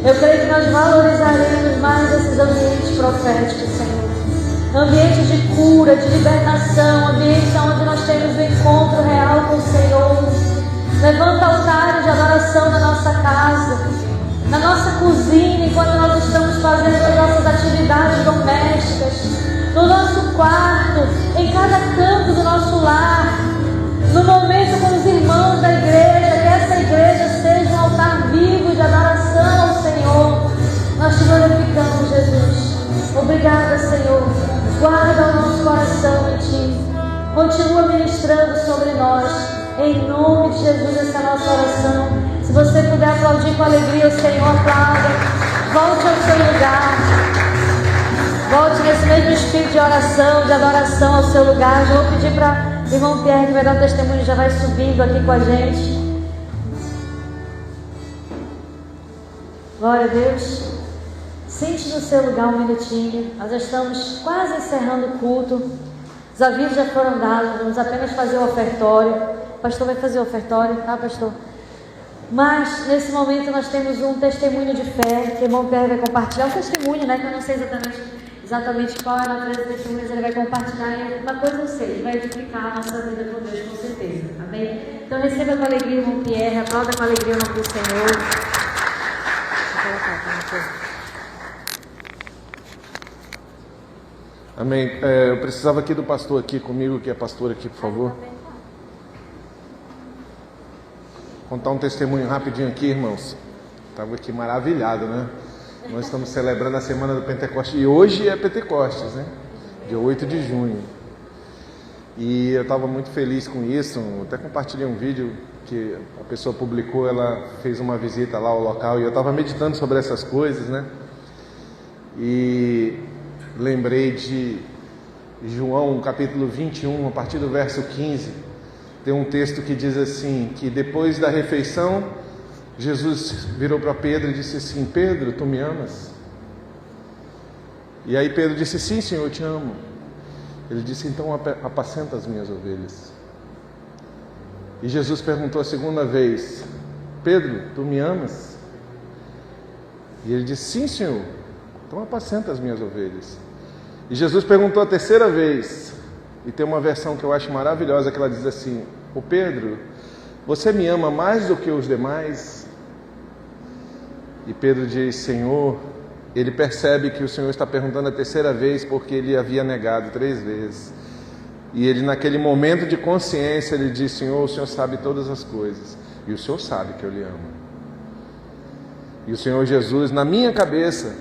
Eu creio que nós valorizaremos mais esses ambientes proféticos, Senhor. Ambientes de cura, de libertação, ambientes onde nós temos o encontro real com o Senhor. Levanta altares de adoração na nossa casa, na nossa cozinha, enquanto nós estamos fazendo as nossas atividades domésticas, no nosso quarto, em cada canto do nosso lar, no momento com os irmãos da igreja, que essa igreja seja um altar vivo de adoração ao Senhor. Nós te glorificamos, Jesus. Obrigada, Senhor. Guarda o nosso coração em Ti. Continua ministrando sobre nós. Em nome de Jesus, essa é a nossa oração. Se você puder aplaudir com alegria o Senhor, aplauda. Volte ao seu lugar. Volte nesse mesmo espírito de oração, de adoração ao seu lugar. Eu vou pedir para Irmão Pierre, que vai dar um testemunho, já vai subindo aqui com a gente. Glória a Deus. Sente no seu lugar um minutinho. Nós já estamos quase encerrando o culto. Os avisos já foram dados. Vamos apenas fazer o ofertório. O pastor vai fazer o ofertório, tá, pastor? Mas nesse momento nós temos um testemunho de fé que o irmão Pierre vai compartilhar. Um testemunho, né? Que eu não sei exatamente qual é a natureza do testemunho, mas ele vai compartilhar. E uma coisa eu sei, ele vai edificar a nossa vida com Deus, com certeza. Amém? Então receba com alegria, irmão Pierre. Aplauda com alegria o nome do Senhor. Deixa eu colocar aqui uma coisa. Amém. Eu precisava aqui do pastor aqui comigo, que é pastor aqui, por favor. Contar um testemunho rapidinho aqui, irmãos. Estava aqui maravilhado, né? Nós estamos celebrando a semana do Pentecostes. E hoje é Pentecostes, né? Dia 8 de junho. E eu estava muito feliz com isso. Até compartilhei um vídeo que a pessoa publicou. Ela fez uma visita lá ao local. E eu estava meditando sobre essas coisas, né? E lembrei de João, capítulo 21, a partir do verso 15. Tem um texto que diz assim, que depois da refeição, Jesus virou para Pedro e disse assim: Pedro, tu me amas? E aí Pedro disse: sim, Senhor, eu te amo. Ele disse: então apacenta as minhas ovelhas. E Jesus perguntou a segunda vez: Pedro, tu me amas? E ele disse: sim, Senhor, então apacenta as minhas ovelhas. E Jesus perguntou a terceira vez, e tem uma versão que eu acho maravilhosa, que ela diz assim: ô Pedro, você me ama mais do que os demais? E Pedro diz: Senhor, ele percebe que o Senhor está perguntando a terceira vez, porque ele havia negado 3 vezes. E ele, naquele momento de consciência, ele diz: Senhor, o Senhor sabe todas as coisas, e o Senhor sabe que eu lhe amo. E o Senhor Jesus, na minha cabeça,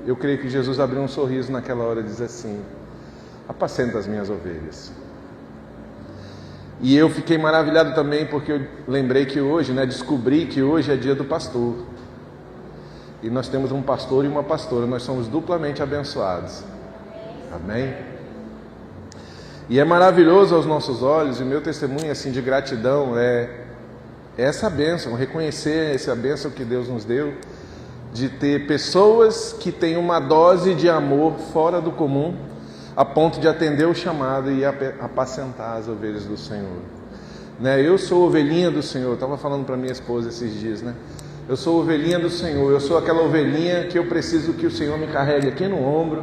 eu creio que Jesus abriu um sorriso naquela hora e diz assim: apacenta as minhas ovelhas. E eu fiquei maravilhado também, porque eu lembrei que hoje, descobri que hoje é dia do pastor. E nós temos um pastor e uma pastora, nós somos duplamente abençoados. Amém? E é maravilhoso aos nossos olhos, e meu testemunho assim de gratidão é essa bênção, reconhecer essa bênção que Deus nos deu, de ter pessoas que têm uma dose de amor fora do comum, a ponto de atender o chamado e apacentar as ovelhas do Senhor. Eu sou ovelhinha do Senhor. Eu estava falando para minha esposa esses dias, eu sou ovelhinha do Senhor. Eu sou aquela ovelhinha que eu preciso que o Senhor me carregue aqui no ombro,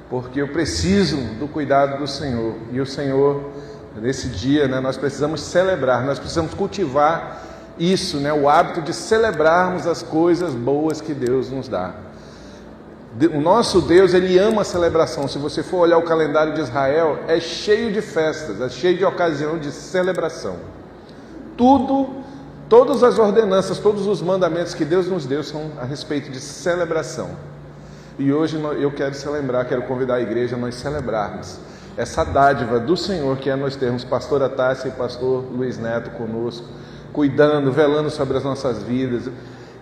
porque eu preciso do cuidado do Senhor. E o Senhor, nesse dia, nós precisamos celebrar, nós precisamos cultivar isso, o hábito de celebrarmos as coisas boas que Deus nos dá. O nosso Deus, Ele ama a celebração. Se você for olhar o calendário de Israel, é cheio de festas, é cheio de ocasião de celebração. Todas as ordenanças, todos os mandamentos que Deus nos deu são a respeito de celebração. E hoje eu quero convidar a igreja a nós celebrarmos essa dádiva do Senhor, que é nós termos pastora Tássia e pastor Luiz Neto conosco, cuidando, velando sobre as nossas vidas.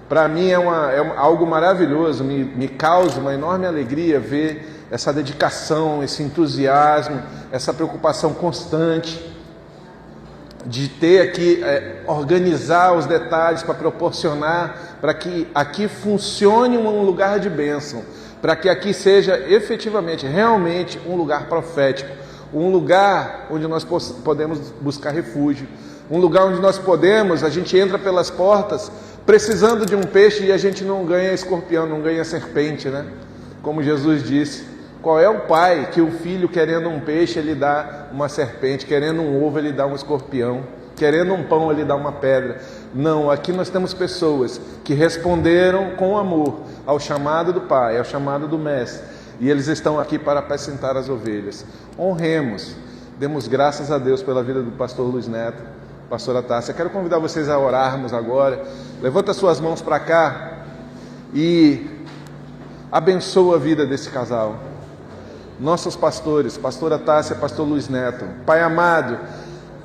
Para mim é algo maravilhoso, me causa uma enorme alegria ver essa dedicação, esse entusiasmo, essa preocupação constante de ter aqui, organizar os detalhes para proporcionar, para que aqui funcione um lugar de bênção, para que aqui seja efetivamente, realmente um lugar profético, um lugar onde nós podemos buscar refúgio, um lugar onde a gente entra pelas portas precisando de um peixe e a gente não ganha escorpião, não ganha serpente, Como Jesus disse, qual é o pai que o filho querendo um peixe ele dá uma serpente, querendo um ovo ele dá um escorpião, querendo um pão ele dá uma pedra? Não, aqui nós temos pessoas que responderam com amor ao chamado do Pai, ao chamado do Mestre, e eles estão aqui para apacentar as ovelhas. Honremos, demos graças a Deus pela vida do pastor Luiz Neto, pastora Tássia. Quero convidar vocês a orarmos agora. Levanta suas mãos para cá e abençoa a vida desse casal. Nossos pastores, pastora Tássia, pastor Luiz Neto. Pai amado,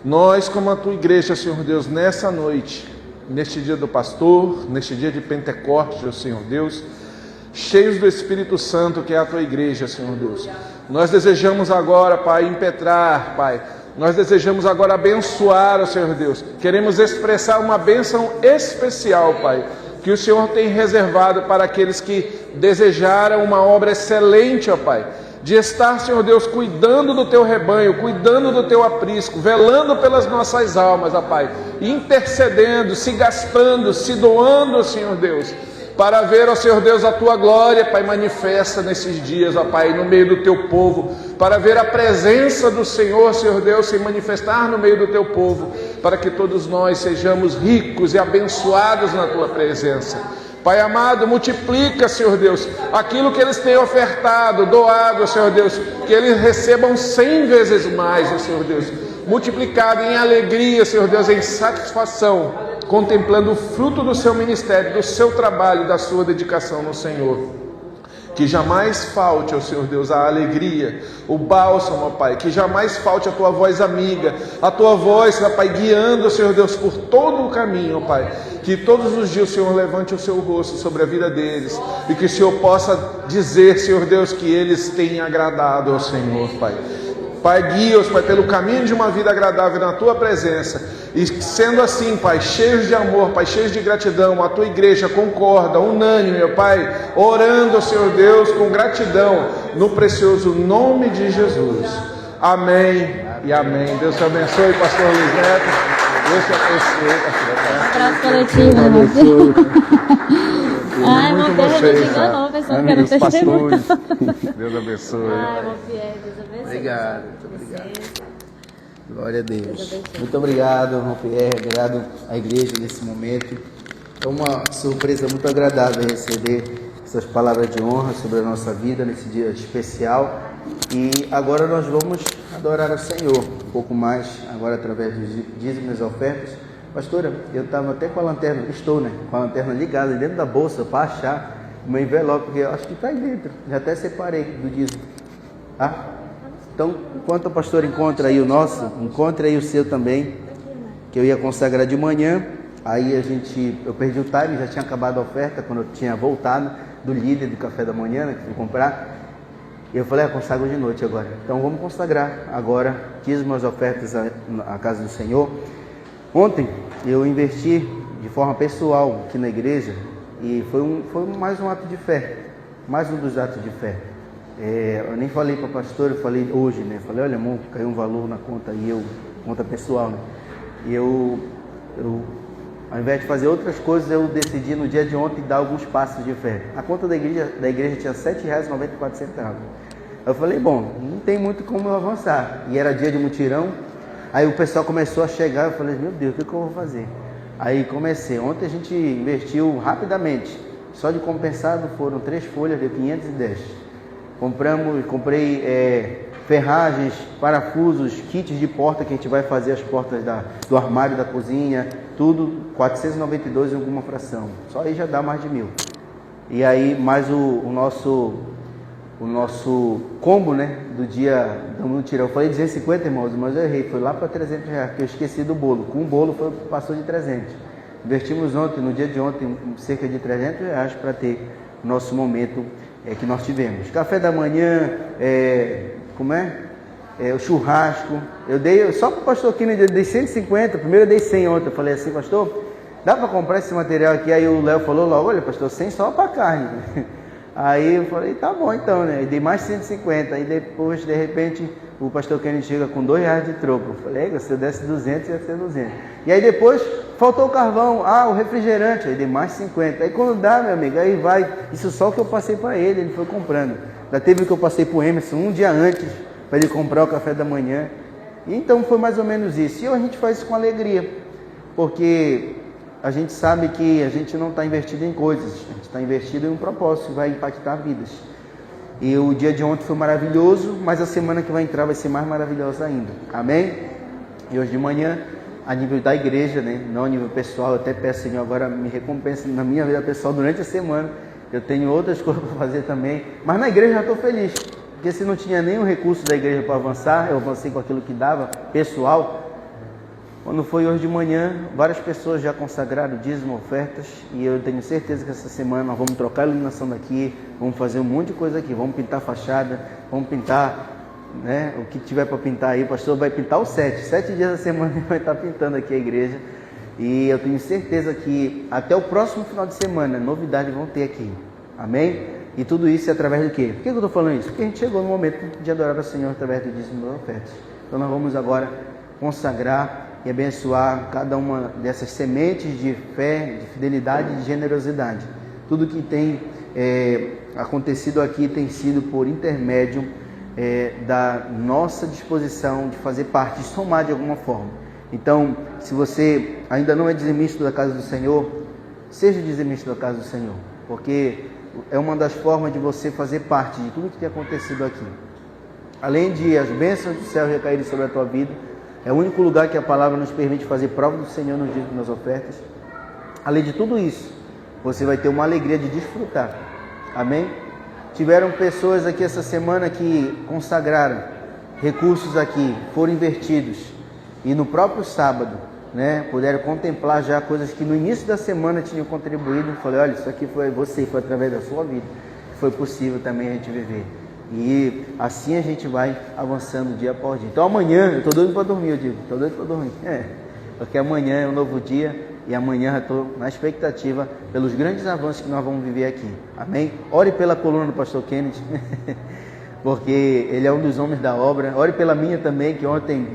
nós como a tua igreja, Senhor Deus, nessa noite, neste dia do pastor, neste dia de Pentecostes, Senhor Deus, cheios do Espírito Santo, que é a tua igreja, Senhor Deus, Nós desejamos agora, Pai, impetrar, Pai. Nós desejamos agora abençoar, ó Senhor Deus. Queremos expressar uma bênção especial, Pai, que o Senhor tem reservado para aqueles que desejaram uma obra excelente, ó Pai, de estar, Senhor Deus, cuidando do Teu rebanho, cuidando do Teu aprisco, velando pelas nossas almas, ó Pai, intercedendo, se gastando, se doando, Senhor Deus, para ver, ó Senhor Deus, a Tua glória, Pai, manifesta nesses dias, ó Pai, no meio do Teu povo, para ver a presença do Senhor, Senhor Deus, se manifestar no meio do Teu povo, para que todos nós sejamos ricos e abençoados na Tua presença. Pai amado, multiplica, Senhor Deus, aquilo que eles têm ofertado, doado, Senhor Deus, que eles recebam 100 vezes mais, Senhor Deus, multiplicado em alegria, Senhor Deus, em satisfação, contemplando o fruto do seu ministério, do seu trabalho, da sua dedicação no Senhor. Que jamais falte, ó Senhor Deus, a alegria, o bálsamo, ó Pai, que jamais falte a Tua voz amiga, a Tua voz, ó Pai, guiando, Senhor Deus, por todo o caminho, ó Pai, que todos os dias o Senhor levante o seu rosto sobre a vida deles, e que o Senhor possa dizer, Senhor Deus, que eles têm agradado ao Senhor, Pai. Pai, guia-os, Pai, pelo caminho de uma vida agradável na Tua presença. E sendo assim, Pai, cheios de amor, Pai, cheios de gratidão, a Tua igreja concorda, unânime, meu Pai, orando, Senhor Deus, com gratidão, no precioso nome de Jesus. Amém e amém. Deus te abençoe, pastor Luiz Neto. Deus te abençoe, pastor. Um abraço coletivo, ai, irmão Pierre, não diga não, pessoal, quero testemunho. Deus abençoe. Ai, irmão Pierre, Deus abençoe. Obrigado, muito obrigado. Glória a Deus. Muito obrigado, irmão Pierre, obrigado à igreja nesse momento. É uma surpresa muito agradável receber essas palavras de honra sobre a nossa vida nesse dia especial. E agora nós vamos adorar ao Senhor um pouco mais, agora através dos dízimos e ofertas. Pastora, eu estava até com a lanterna, com a lanterna ligada dentro da bolsa para achar o meu envelope, porque eu acho que está aí dentro, já até separei do dízimo. Então, enquanto o pastor encontra aí o nosso, encontre aí o seu também, que eu ia consagrar de manhã. Aí eu perdi o time, já tinha acabado a oferta quando eu tinha voltado do líder do café da manhã, né, que fui comprar. E eu falei, consagro de noite agora. Então vamos consagrar agora, dízimos, ofertas à casa do Senhor. Ontem eu investi de forma pessoal aqui na igreja e foi mais um ato de fé, mais um dos atos de fé. Eu nem falei para a pastora, eu falei hoje, né? Falei, olha, amor, caiu um valor na conta conta pessoal, né? E eu, ao invés de fazer outras coisas, eu decidi no dia de ontem dar alguns passos de fé. A conta da igreja tinha R$ 7,94. Eu falei, bom, não tem muito como eu avançar. E era dia de mutirão. Aí o pessoal começou a chegar, eu falei, meu Deus, o que eu vou fazer? Aí comecei. Ontem a gente investiu rapidamente. Só de compensado foram 3 folhas de 510. Comprei ferragens, parafusos, kits de porta que a gente vai fazer as portas do armário da cozinha, tudo 492 em alguma fração. Só aí já dá mais de 1.000. E aí mais o nosso combo, né, do dia do mutirão. Eu falei 250, irmãos, mas eu errei, foi lá para R$300, que eu esqueci do bolo. Com o bolo passou de 300. Investimos ontem, no dia de ontem, cerca de R$300 para ter o nosso momento que nós tivemos. Café da manhã, o churrasco. Eu dei, só para o pastor aqui, eu dei 150, primeiro eu dei 100 ontem. Eu falei assim, pastor, dá para comprar esse material aqui? Aí o Léo falou lá, olha, pastor, 100 só para carne. Aí eu falei, tá bom então, né? Eu dei mais 150. Aí depois, de repente, o pastor Kenny chega com R$2 de troco. Eu falei, se eu desse 200, ia ser 200. E aí depois, faltou o carvão, o refrigerante. Aí dei mais 50. Aí quando dá, meu amigo, aí vai. Isso só o que eu passei para ele foi comprando. Já teve o que eu passei para o Emerson um dia antes, para ele comprar o café da manhã. E então foi mais ou menos isso. E a gente faz isso com alegria, porque a gente sabe que a gente não está investido em coisas, a gente está investido em um propósito que vai impactar vidas. E o dia de ontem foi maravilhoso, mas a semana que vai entrar vai ser mais maravilhosa ainda. Amém? E hoje de manhã, a nível da igreja, né, não a nível pessoal, eu até peço, Senhor, agora me recompensa na minha vida pessoal durante a semana. Eu tenho outras coisas para fazer também, mas na igreja já estou feliz, porque se não tinha nenhum recurso da igreja para avançar, eu avancei com aquilo que dava, pessoal. Quando foi hoje de manhã, várias pessoas já consagraram dízimo, ofertas, e eu tenho certeza que essa semana nós vamos trocar a iluminação daqui, vamos fazer um monte de coisa aqui, vamos pintar a fachada, vamos pintar, né, o que tiver para pintar aí. O pastor vai pintar os 7 dias da semana ele vai estar pintando aqui a igreja, e eu tenho certeza que até o próximo final de semana novidades vão ter aqui, amém? E tudo isso é através do quê? Por que eu estou falando isso? Porque a gente chegou no momento de adorar ao Senhor através do dízimo das ofertas. Então nós vamos agora consagrar e abençoar cada uma dessas sementes de fé, de fidelidade e de generosidade. Tudo que tem acontecido aqui tem sido por intermédio da nossa disposição de fazer parte, de somar de alguma forma. Então, se você ainda não é dizimista da casa do Senhor, seja dizimista da casa do Senhor, porque é uma das formas de você fazer parte de tudo que tem acontecido aqui. Além de as bênçãos do céu recaírem sobre a tua vida, é o único lugar que a palavra nos permite fazer prova do Senhor nos dias das ofertas. Além de tudo isso, você vai ter uma alegria de desfrutar. Amém? Tiveram pessoas aqui essa semana que consagraram recursos aqui, foram invertidos. E no próprio sábado, né, puderam contemplar já coisas que no início da semana tinham contribuído. Falei, olha, isso aqui foi através da sua vida que foi possível também a gente viver. E assim a gente vai avançando dia após dia. Então amanhã, eu estou doido para dormir, eu digo, estou doido para dormir. Porque amanhã é um novo dia e amanhã eu estou na expectativa pelos grandes avanços que nós vamos viver aqui. Amém? Ore pela coluna do pastor Kennedy, porque ele é um dos homens da obra. Ore pela minha também, que ontem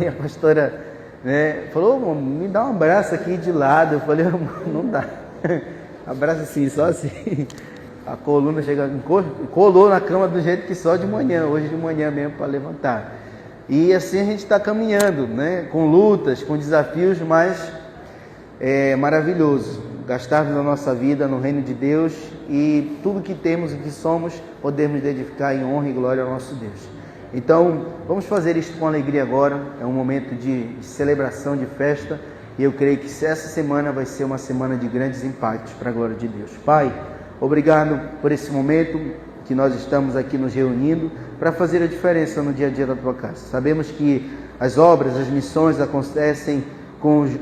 a pastora, né, falou, me dá um abraço aqui de lado. Eu falei, não dá. Abraço assim, só assim. A coluna colou na cama do jeito que só de manhã, hoje de manhã mesmo, para levantar. E assim a gente está caminhando, né? Com lutas, com desafios, mas é maravilhoso gastarmos a nossa vida no reino de Deus e tudo que temos e que somos, podemos edificar em honra e glória ao nosso Deus. Então, vamos fazer isso com alegria agora. É um momento de celebração, de festa, e eu creio que essa semana vai ser uma semana de grandes impactos para a glória de Deus. Pai, obrigado por esse momento que nós estamos aqui nos reunindo para fazer a diferença no dia a dia da tua casa. Sabemos que as obras, as missões acontecem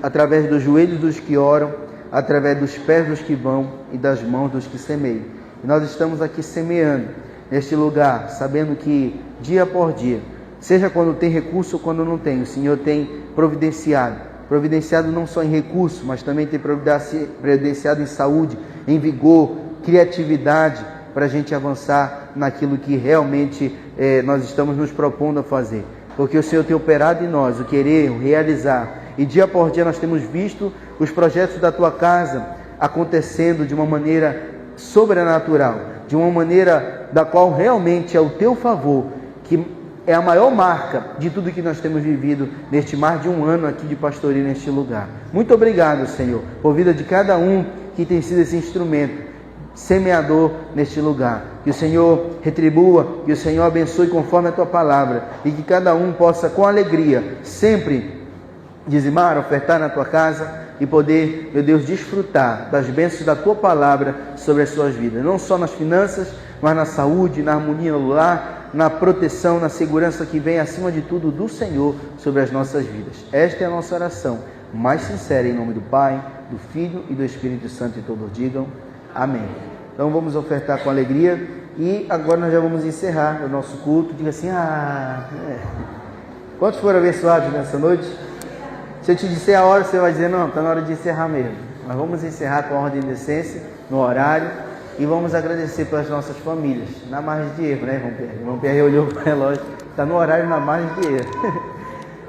através dos joelhos dos que oram, através dos pés dos que vão e das mãos dos que semeiam. E nós estamos aqui semeando neste lugar, sabendo que dia por dia, seja quando tem recurso ou quando não tem, o Senhor tem providenciado não só em recurso, mas também tem providenciado em saúde, em vigor, criatividade, para a gente avançar naquilo que realmente nós estamos nos propondo a fazer. Porque o Senhor tem operado em nós o querer, o realizar. E dia por dia nós temos visto os projetos da tua casa acontecendo de uma maneira sobrenatural, de uma maneira da qual realmente é o teu favor, que é a maior marca de tudo que nós temos vivido neste mais de um ano aqui de pastoreio neste lugar. Muito obrigado, Senhor, por vida de cada um que tem sido esse instrumento semeador neste lugar. Que o Senhor retribua, que o Senhor abençoe conforme a tua palavra, e que cada um possa com alegria sempre dizimar, ofertar na tua casa e poder, meu Deus, desfrutar das bênçãos da tua palavra sobre as suas vidas, não só nas finanças, mas na saúde, na harmonia no lar, na proteção, na segurança que vem acima de tudo do Senhor sobre as nossas vidas. Esta é a nossa oração mais sincera, em nome do Pai, do Filho e do Espírito Santo, e todos digam amém. Então vamos ofertar com alegria e agora nós já vamos encerrar o nosso culto. Diga assim, Quantos foram abençoados nessa noite? Se eu te disser a hora, você vai dizer, não, está na hora de encerrar mesmo. Mas vamos encerrar com a ordem de decência, no horário, e vamos agradecer pelas nossas famílias, na margem de erro, né, irmão Pierre? O irmão Pierre olhou para o relógio, está no horário, na margem de erro.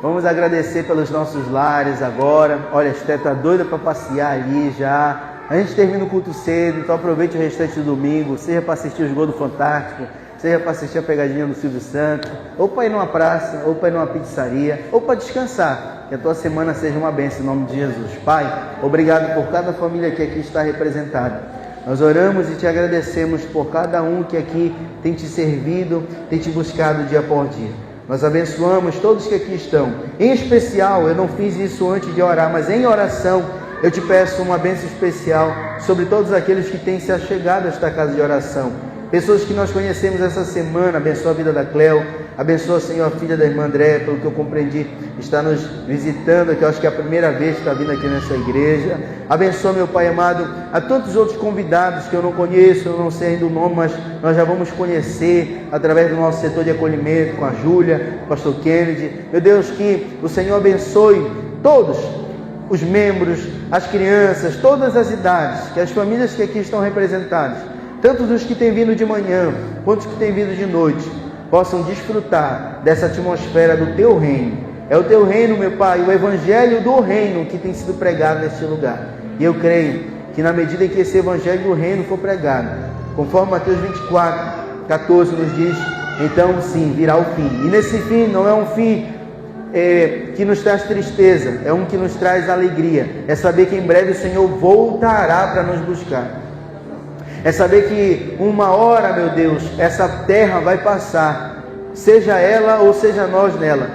Vamos agradecer pelos nossos lares agora. Olha, a Esté está doida para passear ali já. A gente termina o culto cedo, então aproveite o restante do domingo, seja para assistir os gols do Fantástico, seja para assistir a pegadinha do Silvio Santos, ou para ir numa praça, ou para ir numa pizzaria, ou para descansar. Que a tua semana seja uma bênção em nome de Jesus. Pai, obrigado por cada família que aqui está representada. Nós oramos e te agradecemos por cada um que aqui tem te servido, tem te buscado dia por dia. Nós abençoamos todos que aqui estão. Em especial, eu não fiz isso antes de orar, mas em oração, eu te peço uma bênção especial sobre todos aqueles que têm se achegado a esta casa de oração. Pessoas que nós conhecemos essa semana, abençoa a vida da Cleo, Abençoa, Senhor, a filha da irmã Andréia, pelo que eu compreendi, está nos visitando, que eu acho que é a primeira vez que está vindo aqui nessa igreja. Abençoa, meu Pai amado, a tantos outros convidados que eu não conheço, eu não sei ainda o nome, mas nós já vamos conhecer através do nosso setor de acolhimento, com a Júlia, o pastor Kennedy. Meu Deus, que o Senhor abençoe todos os membros, as crianças, todas as idades, que as famílias que aqui estão representadas, tanto dos que têm vindo de manhã, quanto os que têm vindo de noite, possam desfrutar dessa atmosfera do Teu reino. É o Teu reino, meu Pai, o Evangelho do reino que tem sido pregado neste lugar. E eu creio que na medida em que esse Evangelho do reino for pregado, conforme Mateus 24:14 nos diz, então sim, virá o fim. E nesse fim não é um fim que nos traz tristeza, é um que nos traz alegria. É saber que em breve o Senhor voltará para nos buscar. É saber que uma hora, meu Deus, essa terra vai passar, seja ela ou seja nós nela,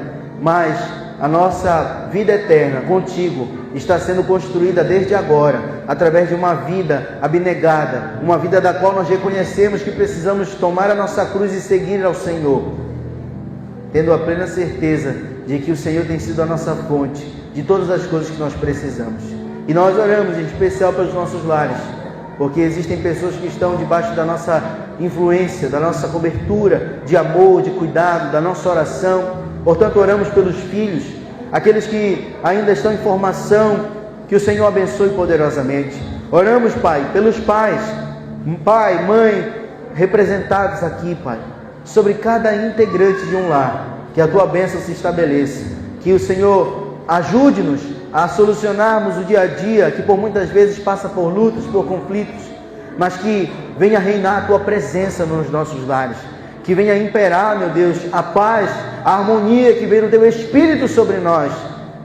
mas a nossa vida eterna contigo está sendo construída desde agora, através de uma vida abnegada, uma vida da qual nós reconhecemos que precisamos tomar a nossa cruz e seguir ao Senhor, tendo a plena certeza de que o Senhor tem sido a nossa fonte de todas as coisas que nós precisamos. E nós oramos em especial pelos nossos lares, porque existem pessoas que estão debaixo da nossa influência, da nossa cobertura de amor, de cuidado, da nossa oração. Portanto, oramos pelos filhos, aqueles que ainda estão em formação, que o Senhor abençoe poderosamente. Oramos, Pai, pelos pais, pai, mãe, representados aqui, Pai, sobre cada integrante de um lar, que a Tua bênção se estabeleça, que o Senhor ajude-nos a solucionarmos o dia a dia, que por muitas vezes passa por lutas, por conflitos, mas que venha reinar a Tua presença nos nossos lares, que venha imperar, meu Deus, a paz, a harmonia que vem do Teu Espírito sobre nós,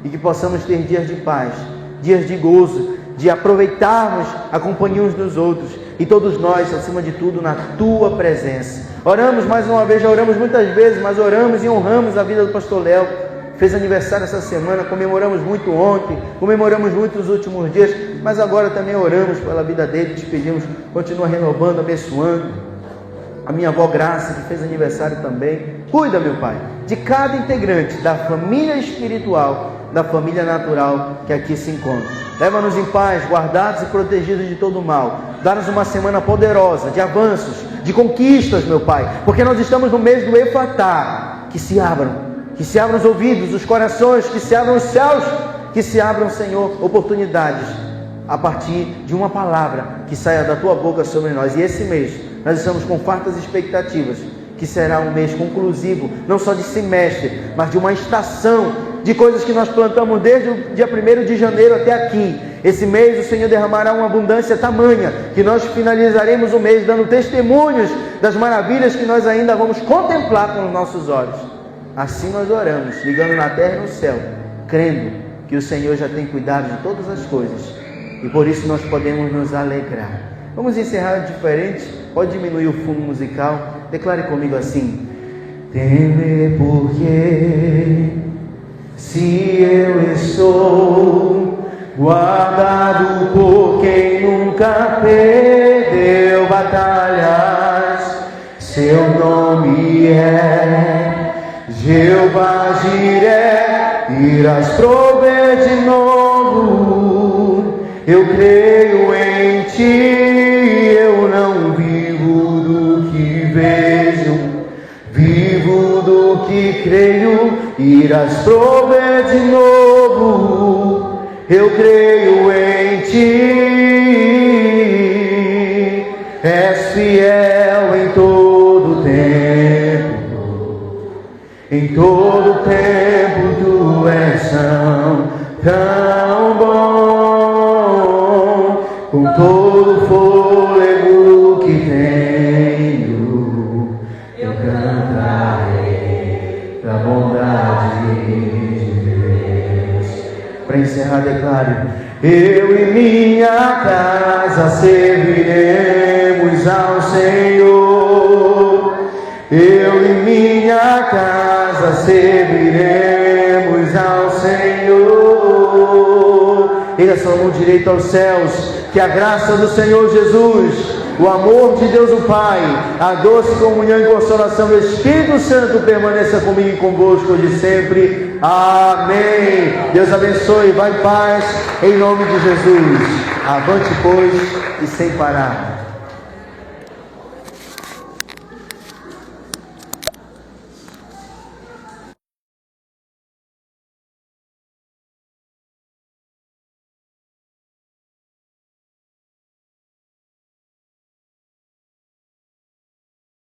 e que possamos ter dias de paz, dias de gozo, de aproveitarmos a companhia uns dos outros, e todos nós, acima de tudo, na Tua presença. Oramos mais uma vez, já oramos muitas vezes, mas oramos e honramos a vida do pastor Léo. Fez aniversário essa semana, comemoramos muito ontem, comemoramos muito nos últimos dias, mas agora também oramos pela vida dele, te pedimos, continua renovando, abençoando. A minha avó Graça, que fez aniversário também. Cuida, meu Pai, de cada integrante da família espiritual, da família natural que aqui se encontra. Leva-nos em paz, guardados e protegidos de todo o mal. Dá-nos uma semana poderosa, de avanços, de conquistas, meu Pai, porque nós estamos no mês do Efatá. Que se abram os ouvidos, os corações, que se abram os céus, que se abram, Senhor, oportunidades a partir de uma palavra que saia da Tua boca sobre nós. E esse mês nós estamos com fartas expectativas, que será um mês conclusivo, não só de semestre, mas de uma estação de coisas que nós plantamos desde o dia 1º de janeiro até aqui. Esse mês o Senhor derramará uma abundância tamanha, que nós finalizaremos o mês dando testemunhos das maravilhas que nós ainda vamos contemplar com os nossos olhos. Assim nós oramos, ligando na terra e no céu, crendo que o Senhor já tem cuidado de todas as coisas, e por isso nós podemos nos alegrar. Vamos encerrar diferente, pode diminuir o fundo musical, declare comigo assim: temer porque se eu estou guardado por quem nunca perdeu batalhas, seu nome é Jeová Jiré, irás prover de novo. Eu creio em Ti, eu não vivo do que vejo, vivo do que creio, irás prover de novo. Eu creio em Ti, és fiel em todo tempo. Em todo tempo Tu és tão bom, com todo fôlego que tenho, eu cantarei da bondade de Deus. Para encerrar, declare: eu e minha casa serviremos ao Senhor. Eu e minha casa serviremos ao Senhor. Erga sua mão direita aos céus, que a graça do Senhor Jesus, o amor de Deus o Pai, a doce comunhão e consolação do Espírito Santo permaneça comigo e convosco hoje e sempre. Amém. Deus abençoe, vai em paz, em nome de Jesus. Avante, pois, e sem parar.